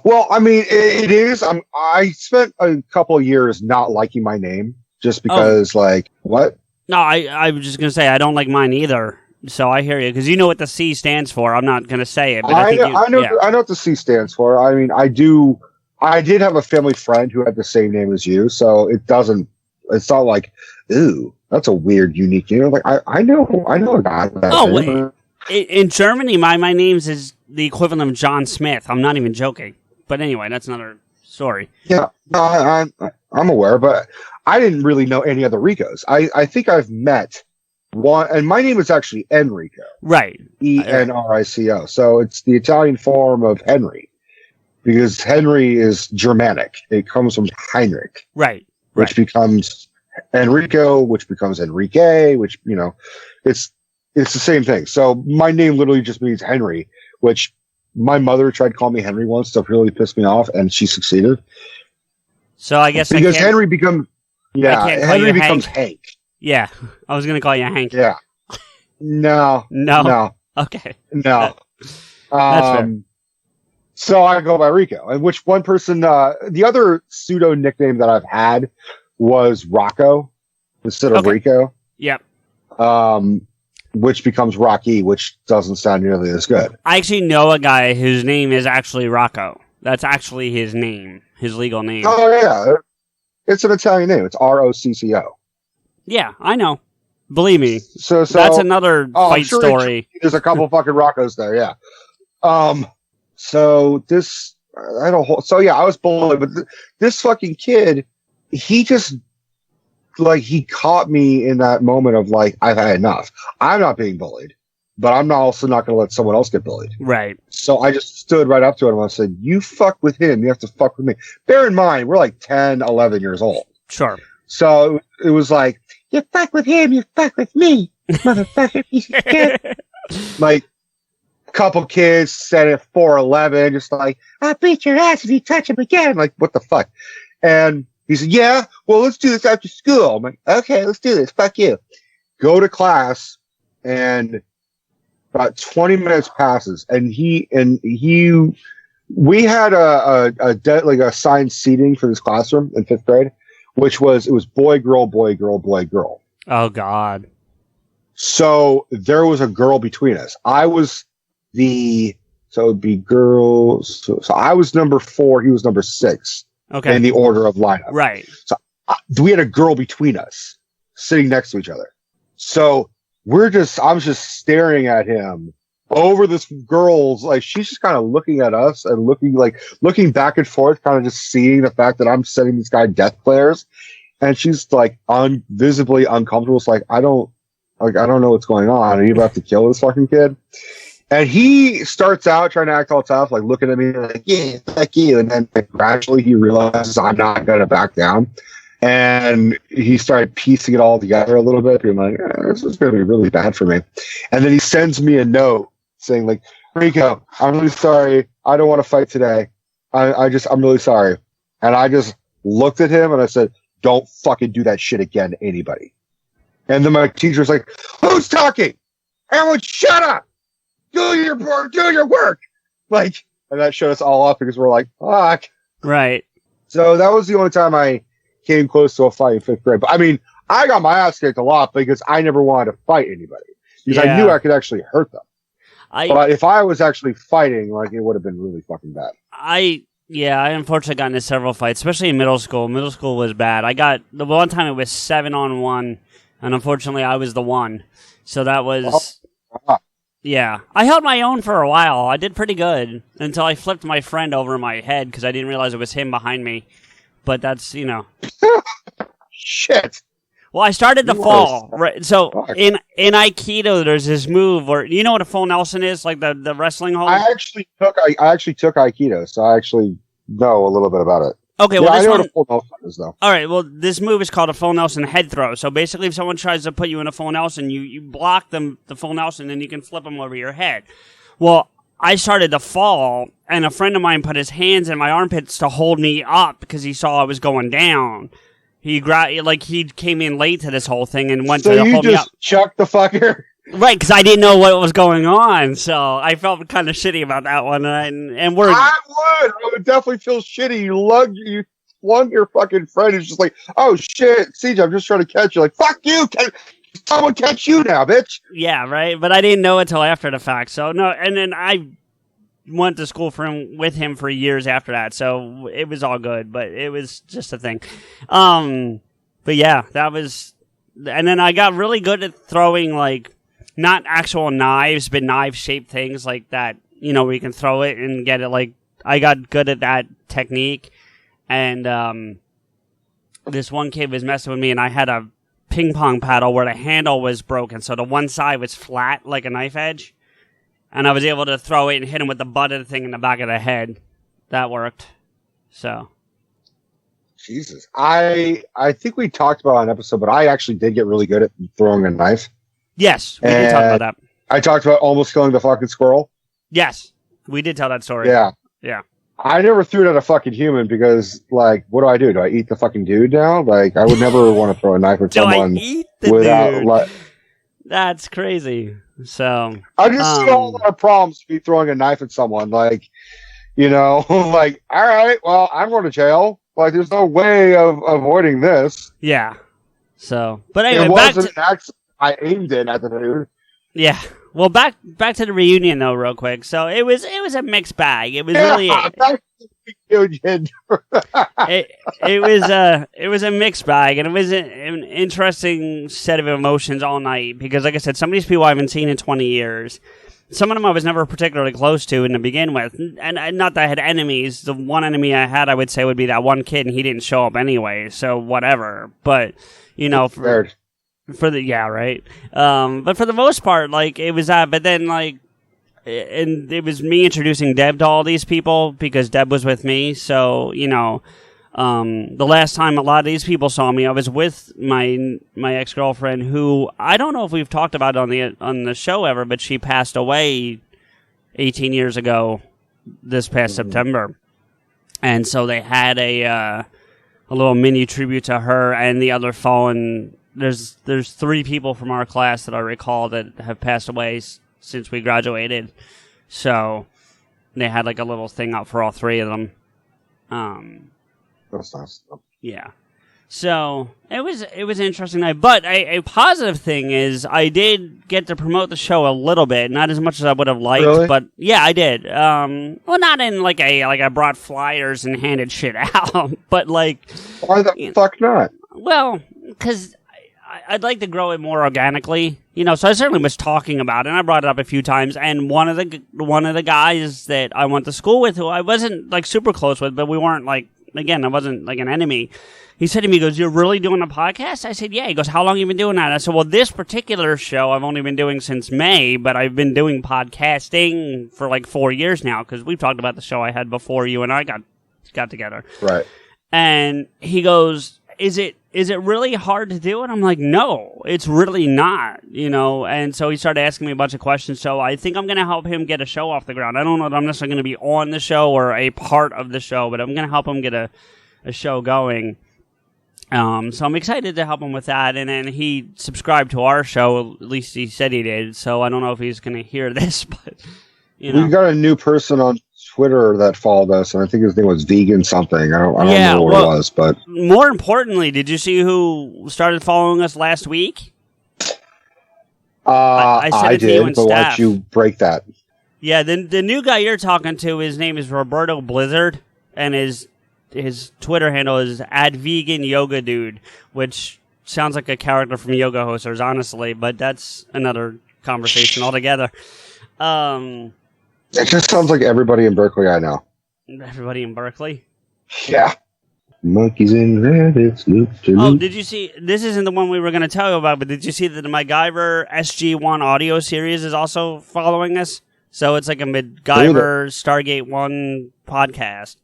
Well, I mean, it is. I spent a couple of years not liking my name just because, what? No, I was just going to say, I don't like mine either. So I hear you, because you know what the C stands for. I'm not going to say it. But I know what the C stands for. I mean, I did have a family friend who had the same name as you, so it's not like, ooh, that's a weird, unique name. Like, I know a guy. Wait. In Germany, my name's is the equivalent of John Smith. I'm not even joking. But anyway, that's another story. Yeah, I'm aware, but I didn't really know any other Ricos. I think I've met one, and my name is actually Enrico. Right. Enrico. So it's the Italian form of Henry, because Henry is Germanic. It comes from Heinrich. Right. Which becomes Enrico, which becomes Enrique, which, it's the same thing. So my name literally just means Henry, which my mother tried to call me Henry once to really piss me off, and she succeed. So I guess because Henry becomes Hank. Yeah, I was going to call you Hank. Yeah. No. Okay. No. That's fair. So I go by Rico, and which one person, the other pseudo nickname that I've had was Rocco instead of Rico. Yep. Which becomes Rocky, which doesn't sound nearly as good. I actually know a guy whose name is actually Rocco. That's actually his name, his legal name. Oh, yeah. It's an Italian name. It's Rocco. Yeah, I know. Believe me. So that's another fight story. There's a couple fucking Roccos there, yeah. So this, I was bullied, but this fucking kid, he just, he caught me in that moment of I've had enough. I'm not being bullied, but I'm also not going to let someone else get bullied. Right. So I just stood right up to him and I said, you fuck with him, you have to fuck with me. Bear in mind, we're 10, 11 years old. Sure. So it was you fuck with him, you fuck with me, motherfucker, piece of shit. Couple kids said at 4'11", just I'll beat your ass if you touch him again. What the fuck? And he said, yeah, well, let's do this after school. I'm like, okay, let's do this. Fuck you. Go to class, and about 20 minutes passes, and we had a assigned seating for this classroom in 5th grade, it was boy, girl, boy, girl, boy, girl. Oh, God. So there was a girl between us. I was so it'd be girls. So I was number 4. He was number 6. Okay. In the order of lineup. Right. So we had a girl between us sitting next to each other. So I'm just staring at him over this girl's, she's just kind of looking at us and looking back and forth, kind of just seeing the fact that I'm sending this guy death glares. And she's visibly uncomfortable. It's I don't know what's going on. Are you about to kill this fucking kid? And he starts out trying to act all tough, looking at me yeah, fuck you. And then gradually he realizes I'm not going to back down. And he started piecing it all together a little bit, being this is going to be really bad for me. And then he sends me a note saying Rico, I'm really sorry. I don't want to fight today. I'm really sorry. And I just looked at him and I said, don't fucking do that shit again to anybody. And then my teacher's like, who's talking? Everyone shut up. Do your work. And that shut us all up because we're fuck. Right. So that was the only time I came close to a fight in 5th grade. But I mean, I got my ass kicked a lot because I never wanted to fight anybody because I knew I could actually hurt them. But if I was actually fighting, it would have been really fucking bad. I unfortunately got into several fights, especially in middle school. Middle school was bad. I got, the one time it was 7-on-1, and unfortunately I was the one. So that was... Yeah. I held my own for a while. I did pretty good until I flipped my friend over my head because I didn't realize it was him behind me. But that's, Shit. Well, I started to fall. Right. So in Aikido, there's this move where, you know what a full Nelson is? The wrestling hold? I actually took Aikido, so I actually know a little bit about it. Okay, well, I know what a full Nelson is, though. All right, well, this move is called a full Nelson head throw. So basically, if someone tries to put you in a full Nelson, you block them, the full Nelson, and you can flip them over your head. Well, I started to fall, and a friend of mine put his hands in my armpits to hold me up because he saw I was going down. He came in late to this whole thing and went to hold me up. So you just chucked the fucker? Right, because I didn't know what was going on, so I felt kind of shitty about that one. I would definitely feel shitty. You flung your fucking friend who's just like, oh shit, CJ, I'm just trying to catch you. Like, fuck you, someone catch you now, bitch. Yeah, right, but I didn't know it until after the fact, so no, and then I went to school with him for years after that, so it was all good, but it was just a thing. But yeah, that was, and then I got really good at throwing, like, not actual knives, but knife-shaped things like that, where you can throw it and get it, like, I got good at that technique, and this one kid was messing with me, and I had a ping pong paddle where the handle was broken, so the one side was flat, like a knife edge, and I was able to throw it and hit him with the butt of the thing in the back of the head. That worked, so... Jesus. I think we talked about it on an episode, but I actually did get really good at throwing a knife. Yes, we did talk about that. I talked about almost killing the fucking squirrel. Yes, we did tell that story. Yeah. Yeah. I never threw it at a fucking human because, like, what do? Do I eat the fucking dude now? Like, I would never want to throw a knife at someone without, dude? like... That's crazy. So... I just see a whole lot of problems to be throwing a knife at someone. Like, like, all right, well, I'm going to jail. Like, there's no way of avoiding this. Yeah. So, but anyway, it wasn't an accident. I aimed it at the dude. Yeah. Well, back to the reunion though, real quick. So it was a mixed bag. It was really back to the reunion. it was a mixed bag, and it was an interesting set of emotions all night because, like I said, some of these people I haven't seen in 20 years. Some of them I was never particularly close to to begin with, and not that I had enemies. The one enemy I had, I would say, would be that one kid, and he didn't show up anyway, so whatever. But for the right. But for the most part, like it was that. But then, like, and it was me introducing Deb to all these people because Deb was with me. So the last time a lot of these people saw me, I was with my ex-girlfriend, who I don't know if we've talked about it on the show ever, but she passed away 18 years ago this past September, and so they had a little mini tribute to her and the other fallen. There's 3 people from our class that I recall that have passed away since we graduated, so they had like a little thing up for all 3 of them. That's nice. Yeah. So it was an interesting night, but a positive thing is I did get to promote the show a little bit, not as much as I would have liked, really? But yeah, I did. Well, not in like I brought flyers and handed shit out, but like, why the fuck not? Well, because I'd like to grow it more organically, So I certainly was talking about it, and I brought it up a few times. And one of the guys that I went to school with, who I wasn't like super close with, but we weren't like. Again, I wasn't like an enemy. He said to me, he goes, "You're really doing a podcast?" I said, "Yeah." He goes, "How long have you been doing that?" I said, "Well, this particular show I've only been doing since May, but I've been doing podcasting for like 4 years now because we've talked about the show I had before you and I got together." Right. And he goes, Is it really hard to do?" And I'm like, "No, it's really not, And so he started asking me a bunch of questions. So I think I'm going to help him get a show off the ground. I don't know that I'm necessarily going to be on the show or a part of the show, but I'm going to help him get a show going. So I'm excited to help him with that. And then he subscribed to our show. At least he said he did. So I don't know if he's going to hear this, but we got a new person on Twitter that followed us, and I think his name was Vegan something. I don't know what it was, but more importantly, did you see who started following us last week? I did, but why'd you break that? Yeah, the new guy you're talking to, his name is Roberto Blizzard, and his Twitter handle is @VeganYogaDude, which sounds like a character from Yoga Hosters, honestly, but that's another conversation altogether. It just sounds like everybody in Berkeley I know. Everybody in Berkeley? Yeah. Monkeys and rabbits, loop to loop. Oh, did you see? This isn't the one we were going to tell you about, but did you see that the MacGyver SG-1 audio series is also following us? So it's like a MacGyver Stargate 1 podcast.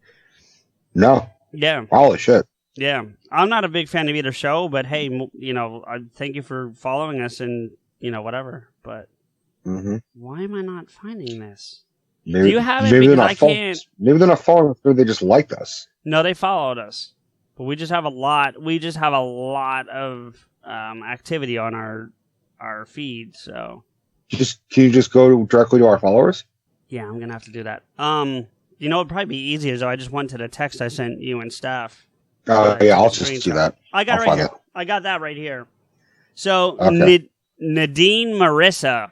No. Yeah. Holy shit. Yeah. I'm not a big fan of either show, but hey, thank you for following us and, whatever. But why am I not finding this? Maybe, Do you have it? maybe Because they're I not can't. maybe they're not following us, or they just liked us. No, they followed us, but we just have a lot. We just have a lot of activity on our feed. So Can you just go directly to our followers? yeah, I'm gonna have to do that. It'd probably be easier though. I just went to the text I sent you and staff. Yeah, I'll just do that. I got I'll it right here. it. I got that right here. So Okay. Nadine Marissa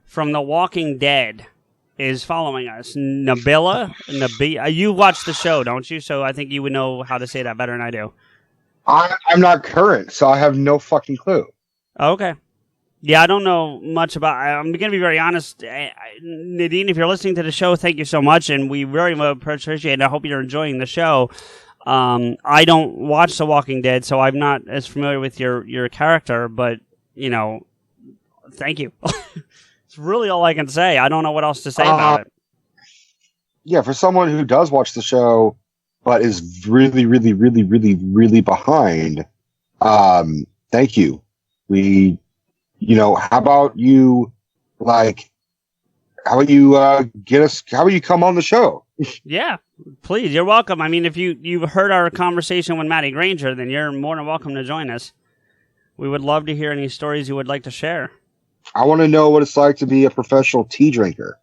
from The Walking Dead is following us. Nabila, you watch the show, don't you? So I think you would know how to say that better than I do. I'm not current, so I have no fucking clue. Okay. Yeah, I don't know much about. I'm going to be very honest, Nadine. If you're listening to the show, thank you so much, and we very much appreciate it. I hope you're enjoying the show. I don't watch The Walking Dead, so I'm not as familiar with your character, but thank you. It's really all I can say. I don't know what else to say about it. Yeah, for someone who does watch the show, but is really, really, really, really, really behind, thank you. How about you, how about you come on the show? Yeah, please. You're welcome. I mean, if you've heard our conversation with Maddie Granger, then you're more than welcome to join us. We would love to hear any stories you would like to share. I want to know what it's like to be a professional tea drinker.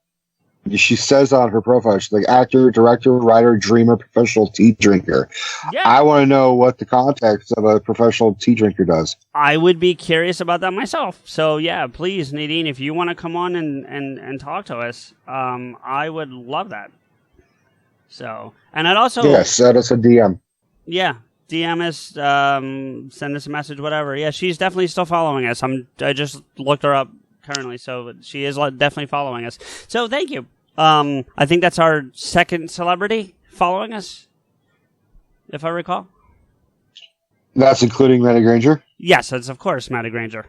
She says on her profile, she's like actor, director, writer, dreamer, professional tea drinker. Yeah. I want to know what the context of a professional tea drinker does. I would be curious about that myself. So yeah, please, Nadine, if you want to come on and talk to us, I would love that. So, and I'd also send us a DM. Yeah, DM us, send us a message, whatever. Yeah, she's definitely still following us. I just looked her up currently, so she is definitely following us. So thank you. I think that's our second celebrity following us, if I recall. That's including Maddie Granger? Yes, that's of course Maddie Granger.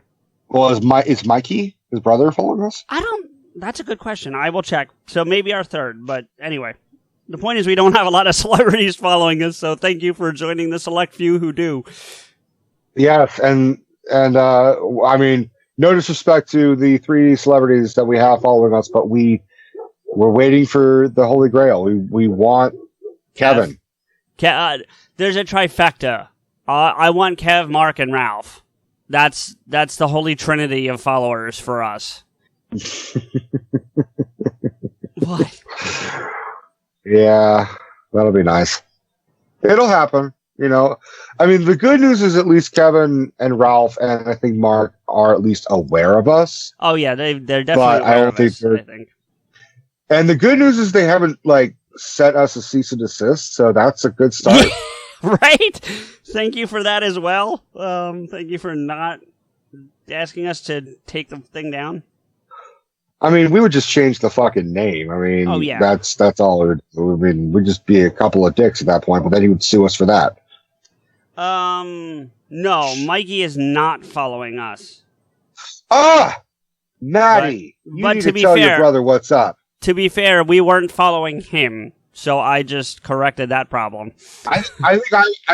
Well, is Mikey, his brother, following us? That's a good question. I will check. So maybe our third, but anyway. The point is we don't have a lot of celebrities following us, so thank you for joining the select few who do. Yes, and I mean, no disrespect to the 3 celebrities that we have following us, but we're waiting for the Holy Grail. We want Kevin. There's a trifecta. I want Kev, Mark, and Ralph. That's the holy trinity of followers for us. What? Yeah, that'll be nice. It'll happen. I mean, the good news is at least Kevin and Ralph and I think Mark are at least aware of us. Oh yeah, they're definitely aware of us, I think. And the good news is they haven't sent us a cease and desist, so that's a good start. Right? Thank you for that as well. Thank you for not asking us to take the thing down. I mean, we would just change the fucking name. I mean, oh, yeah. that's all. We'd just be a couple of dicks at that point, but then he would sue us for that. No, Mikey is not following us. Maddie, you need to tell your brother what's up. To be fair, we weren't following him, so I just corrected that problem. I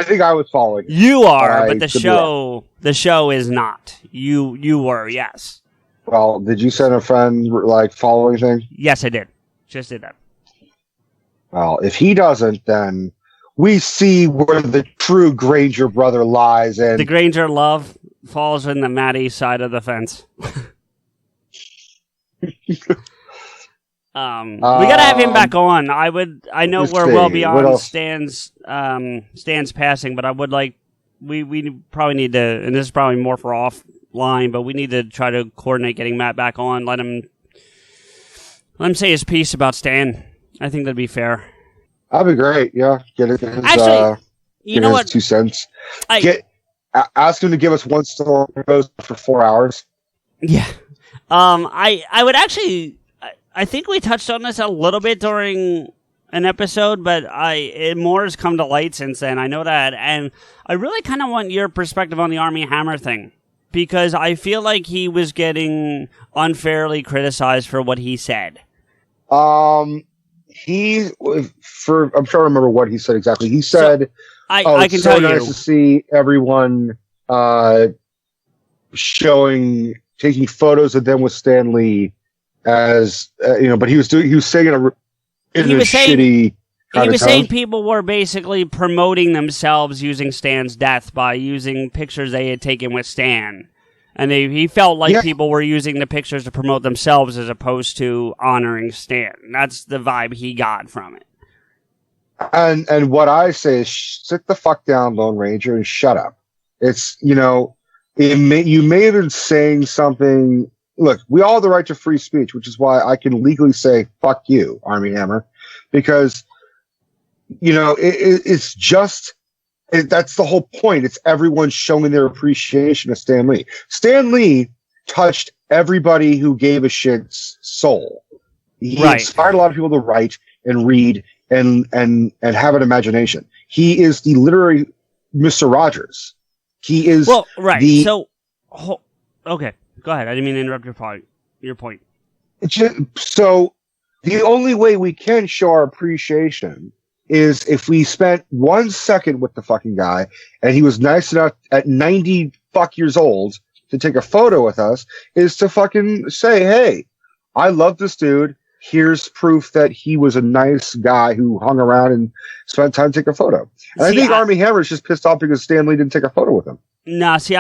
think I was following him. You are, but the show is not. You were, yes. Well, did you send a friend following thing? Yes, I did. Just did that. Well, if he doesn't, then we see where the true Granger brother lies. And the Granger love falls in the Maddie side of the fence. We gotta have him back on. I know we're well beyond Stan's passing, but I would we probably need to, and this is probably more for offline, but we need to try to coordinate getting Matt back on. Let him say his piece about Stan. I think that'd be fair. That'd be great. Yeah, get his, actually, you know what? 2 cents. Ask him to give us one story for 4 hours. Yeah. I would actually. I think we touched on this a little bit during an episode, but more has come to light since then. I know that, and I really kind of want your perspective on the Armie Hammer thing, because I feel like he was getting unfairly criticized for what he said. I'm trying to remember what he said exactly. He said, I can tell you, nice to see everyone taking photos of them with Stan Lee. But he was saying in a shitty kind he was of saying tone. people were basically promoting themselves using Stan's death by using pictures they had taken with Stan. And he felt like people were using the pictures to promote themselves as opposed to honoring Stan. That's the vibe he got from it. And what I say is sit the fuck down, Lone Ranger, and shut up. It's, you may have been saying something. Look, we all have the right to free speech, which is why I can legally say, fuck you, Armie Hammer. Because, it's just, that's the whole point. It's everyone showing their appreciation of Stan Lee. Stan Lee touched everybody who gave a shit's soul. He inspired a lot of people to write and read and have an imagination. He is the literary Mr. Rogers. He is okay, go ahead. I didn't mean to interrupt your point. So the only way we can show our appreciation is if we spent 1 second with the fucking guy and he was nice enough at 90 fuck years old to take a photo with us, is to fucking say, hey, I love this dude. Here's proof that he was a nice guy who hung around and spent time to take a photo. And I think Armie Hammer is just pissed off because Stan Lee didn't take a photo with him. No, see,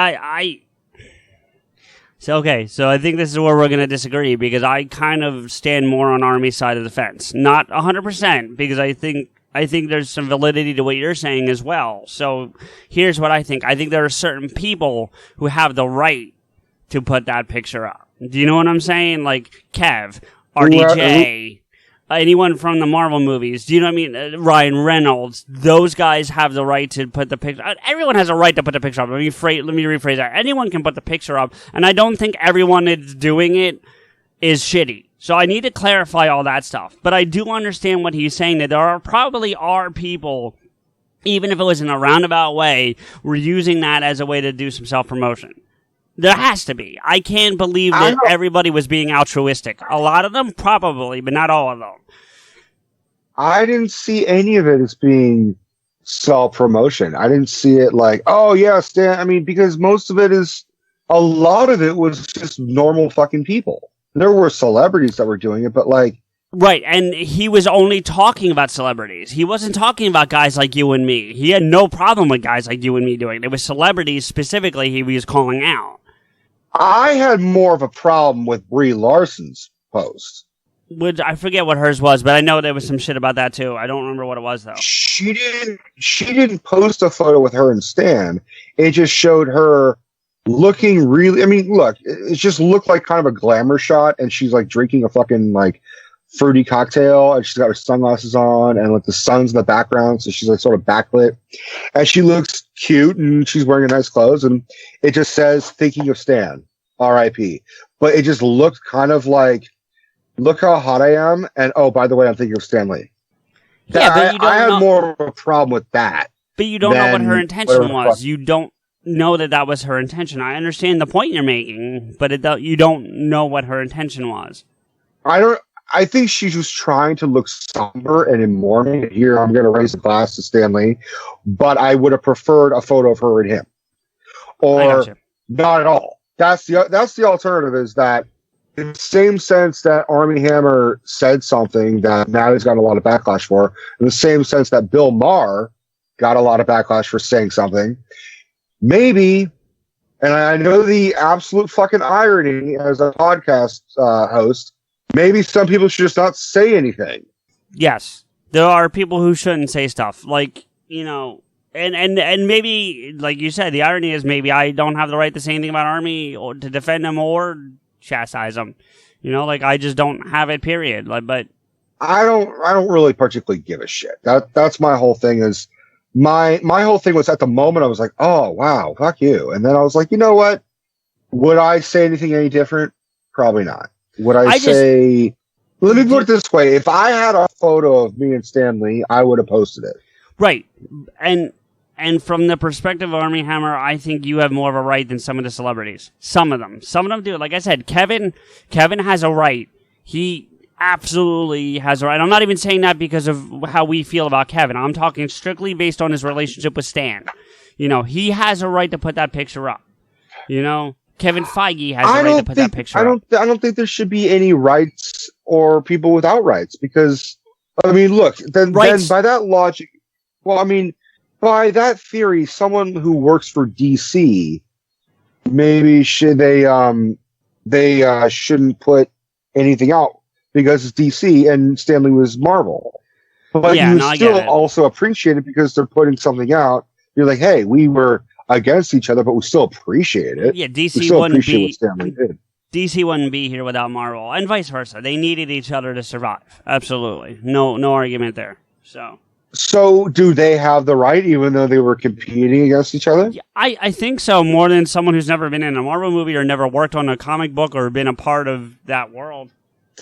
So I think this is where we're going to disagree because I kind of stand more on Armie's side of the fence. Not 100% because I think there's some validity to what you're saying as well. So here's what I think. I think there are certain people who have the right to put that picture up. Do you know what I'm saying? Like Kev, RDJ, anyone from the Marvel movies. Do you know what I mean? Ryan Reynolds. Those guys have the right to put the picture. Everyone has a right to put the picture up. Let me rephrase that. Anyone can put the picture up, and I don't think everyone that's doing it is shitty. So I need to clarify all that stuff. But I do understand what he's saying, that there probably are people, even if it was in a roundabout way, were using that as a way to do some self-promotion. There has to be. I can't believe that everybody was being altruistic. A lot of them, probably, but not all of them. I didn't see any of it as being self-promotion. I didn't see it like, oh, yeah, Stan. I mean, because a lot of it was just normal fucking people. There were celebrities that were doing it, but like... Right, and he was only talking about celebrities. He wasn't talking about guys like you and me. He had no problem with guys like you and me doing it. It was celebrities specifically he was calling out. I had more of a problem with Brie Larson's post. I forget what hers was, but I know there was some shit about that too. I don't remember what it was though. She didn't post a photo with her and Stan. It just showed her looking really, I mean, look, it just looked like kind of a glamour shot, and she's like drinking a fucking like fruity cocktail, and she's got her sunglasses on, and like the sun's in the background, so she's like sort of backlit, and she looks cute, and she's wearing nice clothes, and it just says "Thinking of Stan, R.I.P." But it just looked kind of like, look how hot I am, and oh, by the way, I'm thinking of Stan Lee. Yeah, but you don't I had more of a problem with that. But you don't know what her intention was. You don't know that was her intention. I understand the point you're making, but you don't know what her intention was. I think she was trying to look somber and in mourning. Here, I'm going to raise a glass to Stan Lee, but I would have preferred a photo of her and him, or not at all. That's the alternative. Is that in the same sense that Armie Hammer said something that now he's got a lot of backlash for, in the same sense that Bill Maher got a lot of backlash for saying something. Maybe, and I know the absolute fucking irony as a podcast host, maybe some people should just not say anything. Yes, there are people who shouldn't say stuff. Like, and maybe, like you said, the irony is maybe I don't have the right to say anything about Armie or to defend him or chastise him. Like I just don't have it, period. Like, but I don't really particularly give a shit. That's my whole thing is, my whole thing was at the moment I was like, oh wow, fuck you. And then I was like, you know what? Would I say anything any different? Probably not. Would I say, let me put it this way. If I had a photo of me and Stan Lee, I would have posted it. Right. And from the perspective of Armie Hammer, I think you have more of a right than some of the celebrities. Some of them do. Like I said, Kevin has a right. He absolutely has a right. I'm not even saying that because of how we feel about Kevin. I'm talking strictly based on his relationship with Stan. He has a right to put that picture up. Kevin Feige has a right to put that picture up. I don't think there should be any rights or people without rights, because I mean, look, then Rights- by that logic, well, I mean, by that theory, someone who works for DC, maybe they shouldn't put anything out because it's DC and Stanley was Marvel. But Yeah, you no, I still get it. also appreciate it because they're putting something out. You're like, hey, we were against each other, but we still appreciate it. Yeah, We DC still wouldn't appreciate be what Stanley did. DC wouldn't be here without Marvel, and vice versa. They needed each other to survive. Absolutely, no argument there. So, do they have the right, even though they were competing against each other? Yeah, I think so, more than someone who's never been in a Marvel movie or never worked on a comic book or been a part of that world.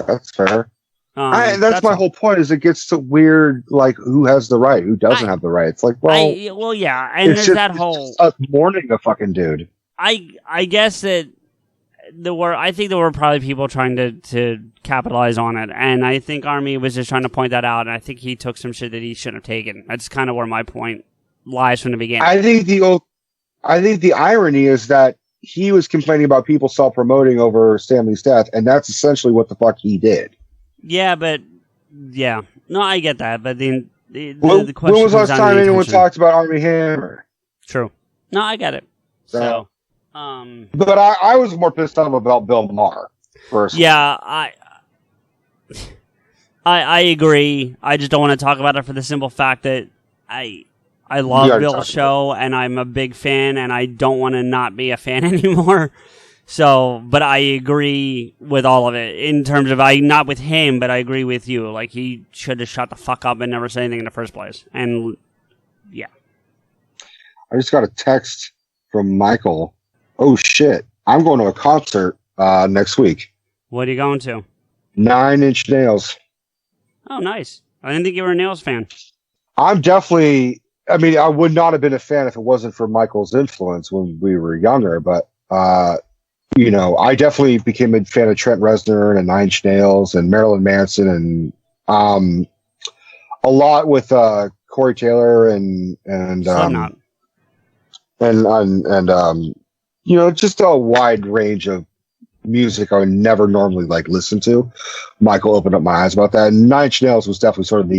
That's fair. That's That's my all. whole point. Is it gets to weird, like who has the right, who doesn't have the right? It's like, well, Yeah, and there's that it's whole. just us mourning a fucking dude. I guess that I think there were probably people trying to capitalize on it, and I think Army was just trying to point that out, and I think he took some shit that he shouldn't have taken. That's kind of where my point lies from the beginning. I think the irony is that he was complaining about people self-promoting over Stanley's death, and that's essentially what the fuck he did. Yeah, but no, I get that, but the When question was the comes last down to time the anyone intention. talked about Army Hammer? True. No, I get it. So, But I was more pissed off about Bill Maher. Personally. yeah, I agree. I just don't want to talk about it for the simple fact that I love already Bill's talked show and I'm a big fan and I don't want to not be a fan anymore. So, but I agree with all of it in terms of not with him, but I agree with you. Like he should have shut the fuck up and never said anything in the first place. And yeah, I just got a text from Michael. Oh shit! I'm going to a concert next week. what are you going to? 9 Inch Nails. Oh, nice. I didn't think you were a Nails fan. I'm definitely. I mean, I would not have been a fan if it wasn't for Michael's influence when we were younger. But you know, I definitely became a fan of Trent Reznor and 9 Inch Nails and Marilyn Manson and a lot with Corey Taylor and Slipknot. and you know, just a wide range of music I would never normally like listen to. Michael opened up my eyes about that. And 9 Inch Nails was definitely sort of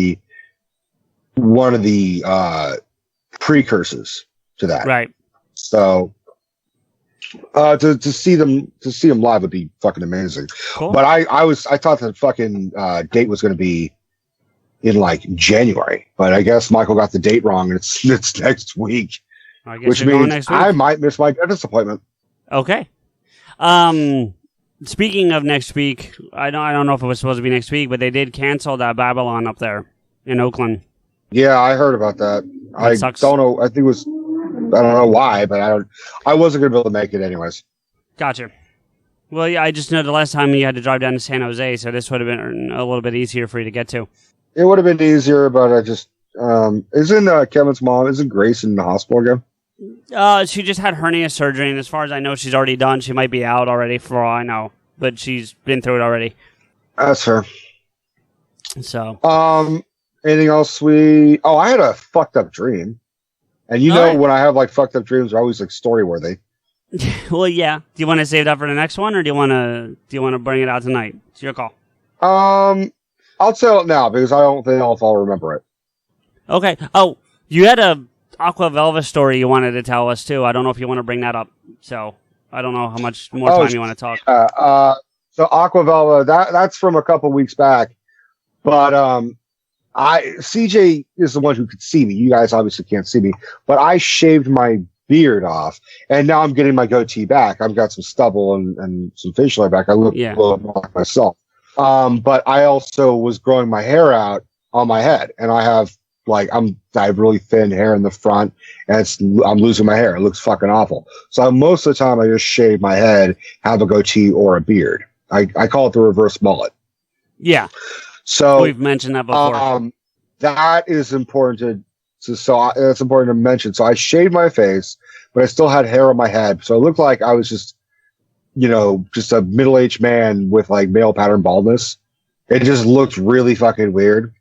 one of the precursors to that. Right. So to see them live would be fucking amazing. Cool. But I thought the fucking date was going to be in like January, but I guess Michael got the date wrong, and it's next week. I guess Which you're going means next week. I might miss my dentist appointment. Okay. Speaking of next week, I don't know if it was supposed to be next week, but they did cancel that Babylon up there in Oakland. Yeah, I heard about that. I sucks. don't know. I think it was. I don't know why, but I wasn't going to be able to make it anyways. Gotcha. Well, yeah, I just know the last time you had to drive down to San Jose, so this would have been a little bit easier for you to get to. It would have been easier, but I just isn't Kevin's mom? Isn't Grace in the hospital again? She just had hernia surgery, and as far as I know, she's already done. She might be out already, for all I know, but she's been through it already. That's her. So, anything else? I had a fucked up dream, and you know when I have like fucked up dreams, they're always like story worthy. well, yeah. Do you want to save that for the next one, or do you want to bring it out tonight? It's your call. I'll tell it now because I don't know if I'll remember it. Okay. Oh, you had a Aqua Velva story you wanted to tell us too. I don't know if you want to bring that up. So I don't know how much more time you want to talk. So Aqua Velva, that's from a couple weeks back, but CJ is the one who could see me. You guys obviously can't see me, but I shaved my beard off, and now I'm getting my goatee back. I've got some stubble and some facial hair back. I look a little more like myself. But I also was growing my hair out on my head, and I have really thin hair in the front, and I'm losing my hair. It looks fucking awful. So most of the time I just shave my head, have a goatee or a beard. I call it the reverse mullet. Yeah. So we've mentioned that before. That is important that's important to mention. So I shaved my face, but I still had hair on my head. So it looked like I was just a middle-aged man with like male pattern baldness. It just looked really fucking weird.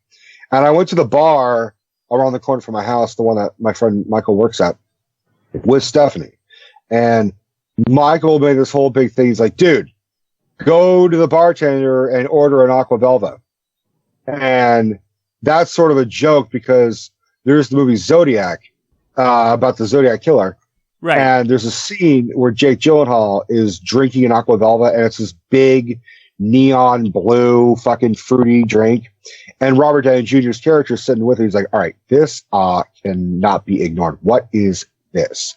And I went to the bar around the corner from my house, the one that my friend Michael works at, with Stephanie. And Michael made this whole big thing. He's like, dude, go to the bartender and order an Aqua Velva. And that's sort of a joke because there's the movie Zodiac about the Zodiac killer. Right. And there's a scene where Jake Gyllenhaal is drinking an Aqua Velva, and it's this big neon blue fucking fruity drink. And Robert Downey Jr.'s character is sitting with him. He's like, all right, this cannot be ignored. What is this?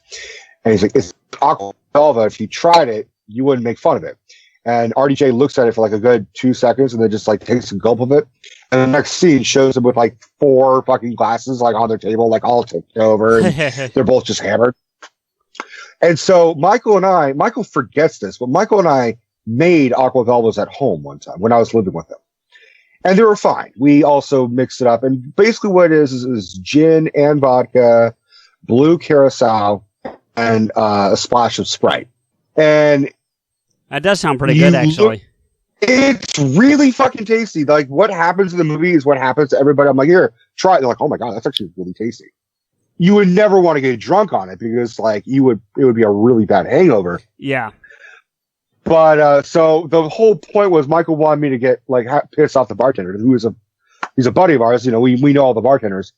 And he's like, it's Aqua Velva. If you tried it, you wouldn't make fun of it. And RDJ looks at it for like a good 2 seconds and then just like takes a gulp of it. And the next scene shows them with like 4 fucking glasses like on their table, like all tipped over. And they're both just hammered. And so Michael forgets this, but Michael and I made Aqua Velvas at home one time when I was living with him. And they were fine. We also mixed it up. And basically what it is gin and vodka, blue curacao, and a splash of Sprite. And that does sound pretty good, actually. It's really fucking tasty. Like, what happens in the movie is what happens to everybody. I'm like, here, try it. They're like, oh my God, that's actually really tasty. You would never want to get drunk on it because, like, it would be a really bad hangover. Yeah. But, so the whole point was Michael wanted me to get, like, pissed off the bartender, who is he's a buddy of ours. You know, we know all the bartenders.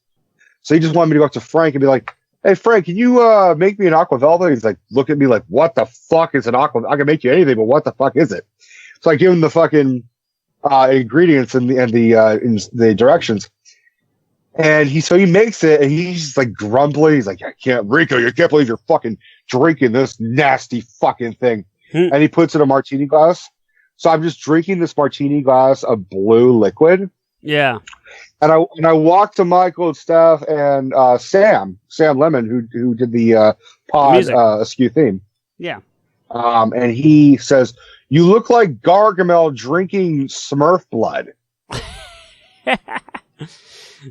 So he just wanted me to go up to Frank and be like, hey, Frank, can you make me an Aqua Velva? He's like, look at me like, what the fuck is an Aqua? I can make you anything, but what the fuck is it? So I give him the fucking ingredients and the directions. And he makes it, and he's like grumbling. He's like, Rico, you can't believe you're fucking drinking this nasty fucking thing. And he puts it in a martini glass. So I'm just drinking this martini glass of blue liquid. Yeah. And I walked to Michael and Steph and Sam Lemon, who did the PodAskew theme. Yeah. And he says, you look like Gargamel drinking Smurf blood.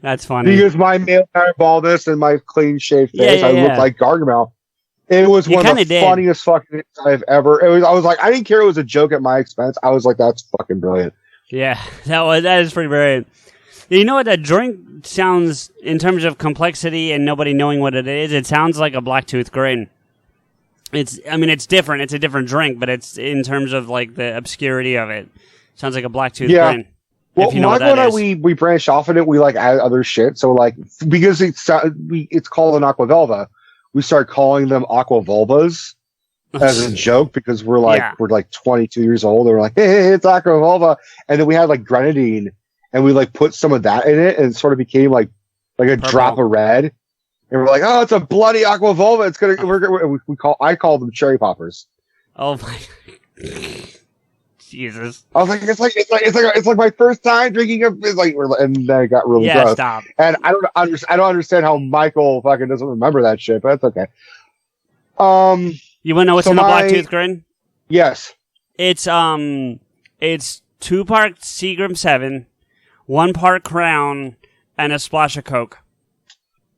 That's funny. Because my male hair baldness and my clean shaved face, I look like Gargamel. It was one of the funniest fucking things I've ever. I was like, I didn't care it was a joke at my expense. I was like, that's fucking brilliant. Yeah, that is pretty brilliant. You know what? That drink sounds, in terms of complexity and nobody knowing what it is, it sounds like a Blacktooth Grin. It's different. It's a different drink, but it's in terms of like the obscurity of it. Sounds like a Blacktooth Grin. Well, Michael and I, we branched off in it. We like add other shit. So like, because it's called an Aqua Velva, we start calling them Aqua Vulvas as a joke because we're like 22 years old. And we're like, hey, it's Aqua Velva. And then we had like grenadine and we like put some of that in it and it sort of became like a purple drop of red. And we're like, oh, it's a bloody Aqua Velva. It's gonna, I call them cherry poppers. Oh my Jesus. I was like, it's like my first time drinking and then I got really gross. Stop. And I don't understand how Michael fucking doesn't remember that shit, but that's okay. You wanna know what's in the Blacktooth Grin? Yes. It's 2 part Seagram 7, 1 part Crown, and a splash of Coke.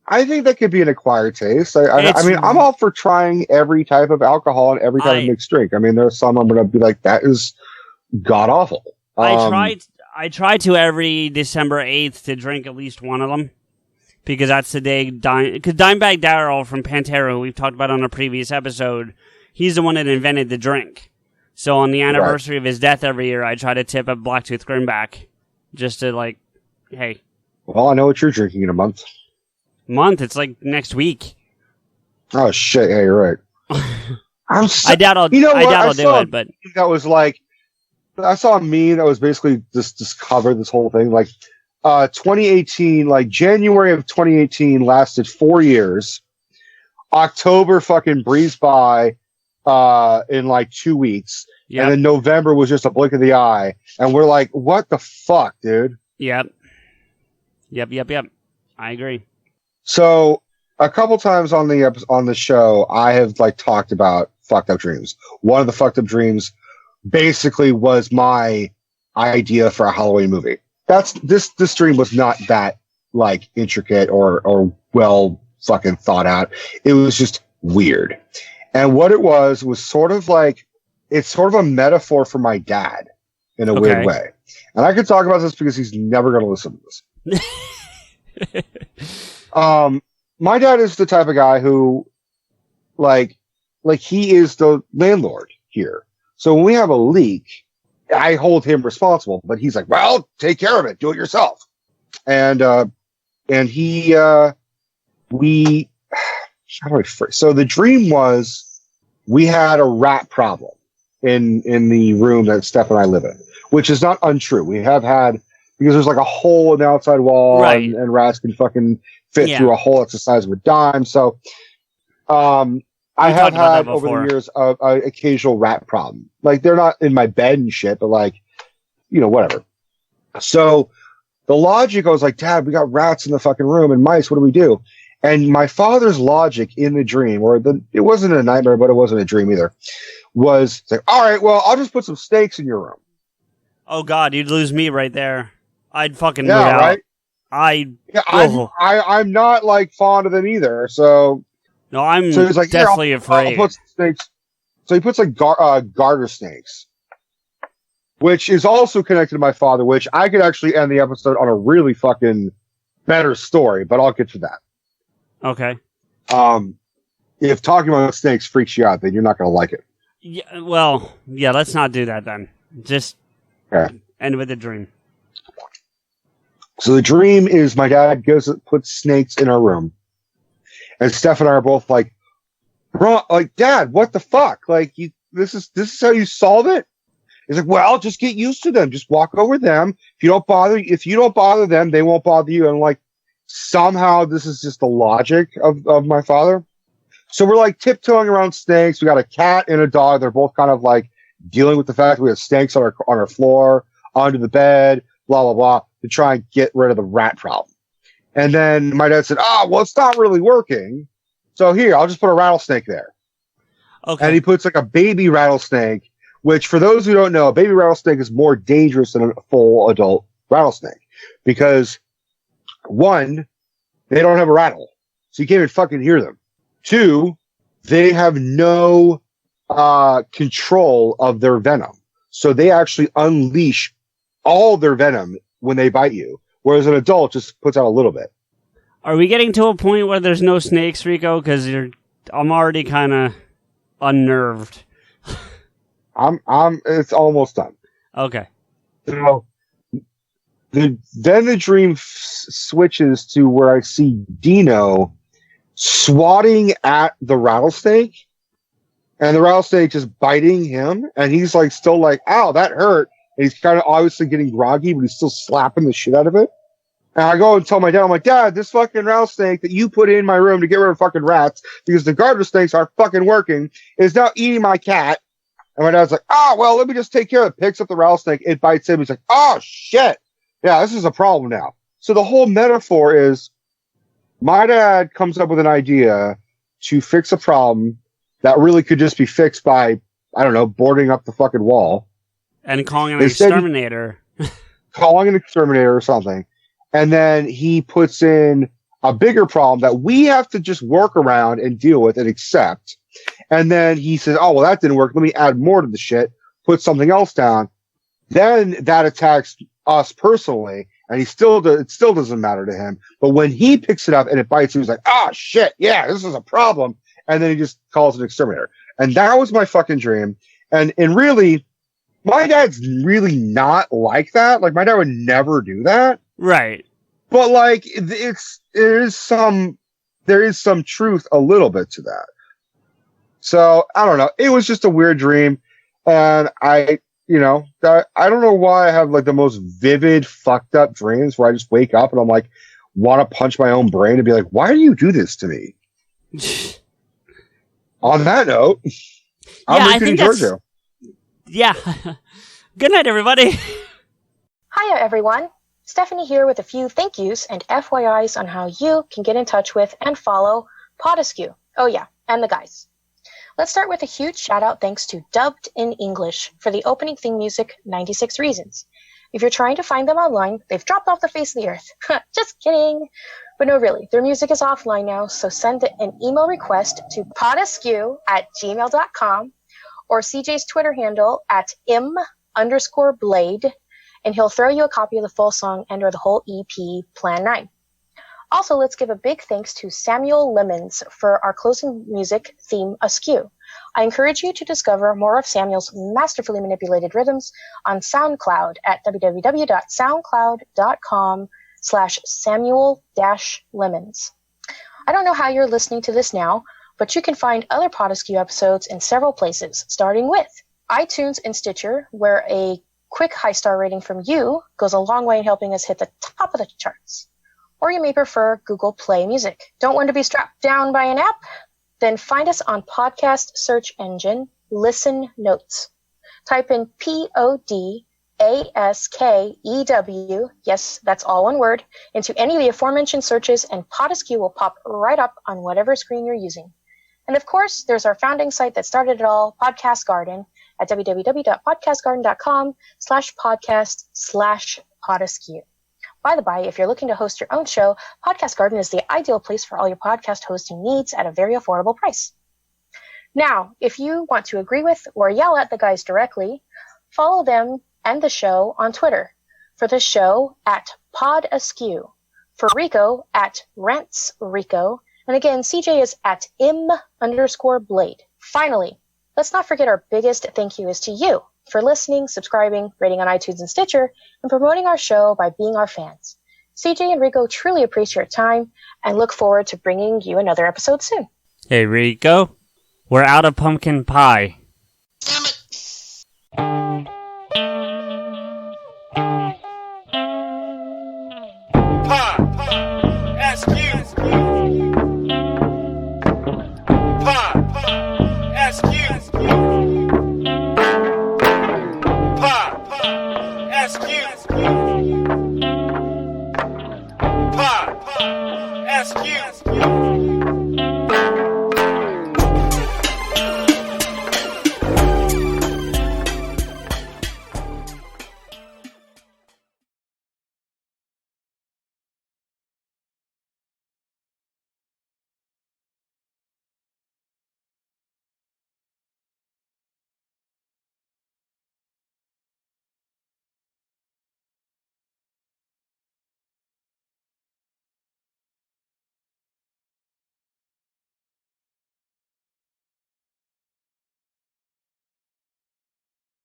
I think that could be an acquired taste. I mean, I'm all for trying every type of alcohol and every type of mixed drink. I mean, there's some I'm going to be like, that is god awful. I try to every December 8th to drink at least one of them because that's the day. Because Dimebag Darrell from Pantera, who we've talked about on a previous episode, he's the one that invented the drink. So on the anniversary of his death every year, I try to tip a Blacktooth Grin back just to like, hey. Well, I know what you're drinking in a month. It's like next week. Oh shit! Yeah, you're right. I doubt I'll do it, but that was like I saw a meme that was basically just covered this whole thing. Like 2018, like January of 2018 lasted 4 years. October fucking breezed by in like 2 weeks, and then November was just a blink of the eye, and we're like, what the fuck, dude? Yep. I agree. So a couple times on the show, I have like talked about fucked up dreams. One of the fucked up dreams basically was my idea for a Halloween movie. This dream was not that like intricate or well fucking thought out. It was just weird. And what it was sort of like, it's sort of a metaphor for my dad in a weird way. And I could talk about this because he's never going to listen to this. My dad is the type of guy who, like he is the landlord here. So when we have a leak, I hold him responsible, but he's like, well, take care of it. Do it yourself. and he we how do I phrase? So the dream was we had a rat problem in the room that Steph and I live in, which is not untrue. We have had, because there's like a hole in the outside wall, right, and rats can fucking fit through a hole that's the size of a dime. So I have had over the years a occasional rat problem. Like, they're not in my bed and shit, but like, whatever. So the logic, I was like, Dad, we got rats in the fucking room and mice. What do we do? And my father's logic in the dream, it wasn't a nightmare, but it wasn't a dream either, was like, all right, well, I'll just put some snakes in your room. Oh God, you'd lose me right there. I'd fucking move out. Right? I'm not like fond of them either. So he's like, deathly afraid. I'll put snakes. So he puts like garter snakes, which is also connected to my father, which I could actually end the episode on a really fucking better story, but I'll get to that. Okay. If talking about snakes freaks you out, then you're not going to like it. Yeah. Well, yeah. Let's not do that then. Just end with the dream. So the dream is my dad goes and puts snakes in our room, and Steph and I are both like, "Bro, like, Dad, what the fuck? Like, this is how you solve it?" He's like, "Well, just get used to them. Just walk over them. If you don't bother them, they won't bother you." And I'm like, somehow this is just the logic of my father. So we're like tiptoeing around snakes. We got a cat and a dog. They're both kind of like dealing with the fact that we have snakes on our floor, under the bed, blah, blah, blah, to try and get rid of the rat problem. And then my dad said, well, it's not really working. So here, I'll just put a rattlesnake there. Okay. And he puts like a baby rattlesnake, which, for those who don't know, a baby rattlesnake is more dangerous than a full adult rattlesnake, because 1, they don't have a rattle, so you can't even fucking hear them. 2, they have no control of their venom, so they actually unleash all their venom when they bite you, whereas an adult just puts out a little bit. Are we getting to a point where there's no snakes, Rico? Because I'm already kind of unnerved. It's almost done. Okay. So then the dream switches to where I see Dino swatting at the rattlesnake, and the rattlesnake just biting him, and he's like still like, ow, that hurt. And he's kind of obviously getting groggy, but he's still slapping the shit out of it. And I go and tell my dad, I'm like, Dad, this fucking rattlesnake that you put in my room to get rid of fucking rats, because the garter snakes aren't fucking working, is now eating my cat. And my dad's like, well, let me just take care of it. Picks up the rattlesnake, it bites him. He's like, oh, shit. Yeah, this is a problem now. So the whole metaphor is my dad comes up with an idea to fix a problem that really could just be fixed by, I don't know, boarding up the fucking wall. And calling an exterminator. Calling an exterminator or something. And then he puts in a bigger problem that we have to just work around and deal with and accept. And then he says, oh, well, that didn't work. Let me add more to the shit. Put something else down. Then that attacks us personally. And it still doesn't matter to him. But when he picks it up and it bites him, he's like, oh, shit. Yeah, this is a problem. And then he just calls an exterminator. And that was my fucking dream. And really, my dad's really not like that. Like, my dad would never do that. Right. But like, there is some truth a little bit to that. So I don't know. It was just a weird dream. And I don't know why I have like the most vivid fucked up dreams where I just wake up and I'm like, want to punch my own brain and be like, why do you do this to me? On that note, I'm Rico C.J. Yeah. Good night, everybody. Hiya, everyone. Stephanie here with a few thank yous and FYIs on how you can get in touch with and follow PodAskew. Oh yeah, and the guys. Let's start with a huge shout out thanks to Dubbed in English for the opening theme music, 96 Reasons. If you're trying to find them online, they've dropped off the face of the earth. Just kidding. But no, really, their music is offline now, so send an email request to podaskew@gmail.com or CJ's Twitter handle at @im_blade, and he'll throw you a copy of the full song and or the whole EP, Plan 9. Also, let's give a big thanks to Samuel Lemons for our closing music theme, Askew. I encourage you to discover more of Samuel's masterfully manipulated rhythms on SoundCloud at www.soundcloud.com patreon.com/Samuel-Lemons. I don't know how you're listening to this now, but you can find other PodAskew episodes in several places, starting with iTunes and Stitcher, where a quick high-star rating from you goes a long way in helping us hit the top of the charts. Or you may prefer Google Play Music. Don't want to be strapped down by an app? Then find us on podcast search engine Listen Notes. Type in PodAskew, yes, that's all one word, into any of the aforementioned searches, and PodAskew will pop right up on whatever screen you're using. And of course, there's our founding site that started it all, Podcast Garden, at www.podcastgarden.com/podcast/PodAskew. By the by, if you're looking to host your own show, Podcast Garden is the ideal place for all your podcast hosting needs at a very affordable price. Now, if you want to agree with or yell at the guys directly, follow them and the show on Twitter. For the show, at PodAskew. For Rico, at RantsRico. And again, CJ is at im_Blade. Finally, let's not forget our biggest thank you is to you for listening, subscribing, rating on iTunes and Stitcher, and promoting our show by being our fans. CJ and Rico truly appreciate your time and look forward to bringing you another episode soon. Hey, Rico, we're out of pumpkin pie. Damn it! PodAskew.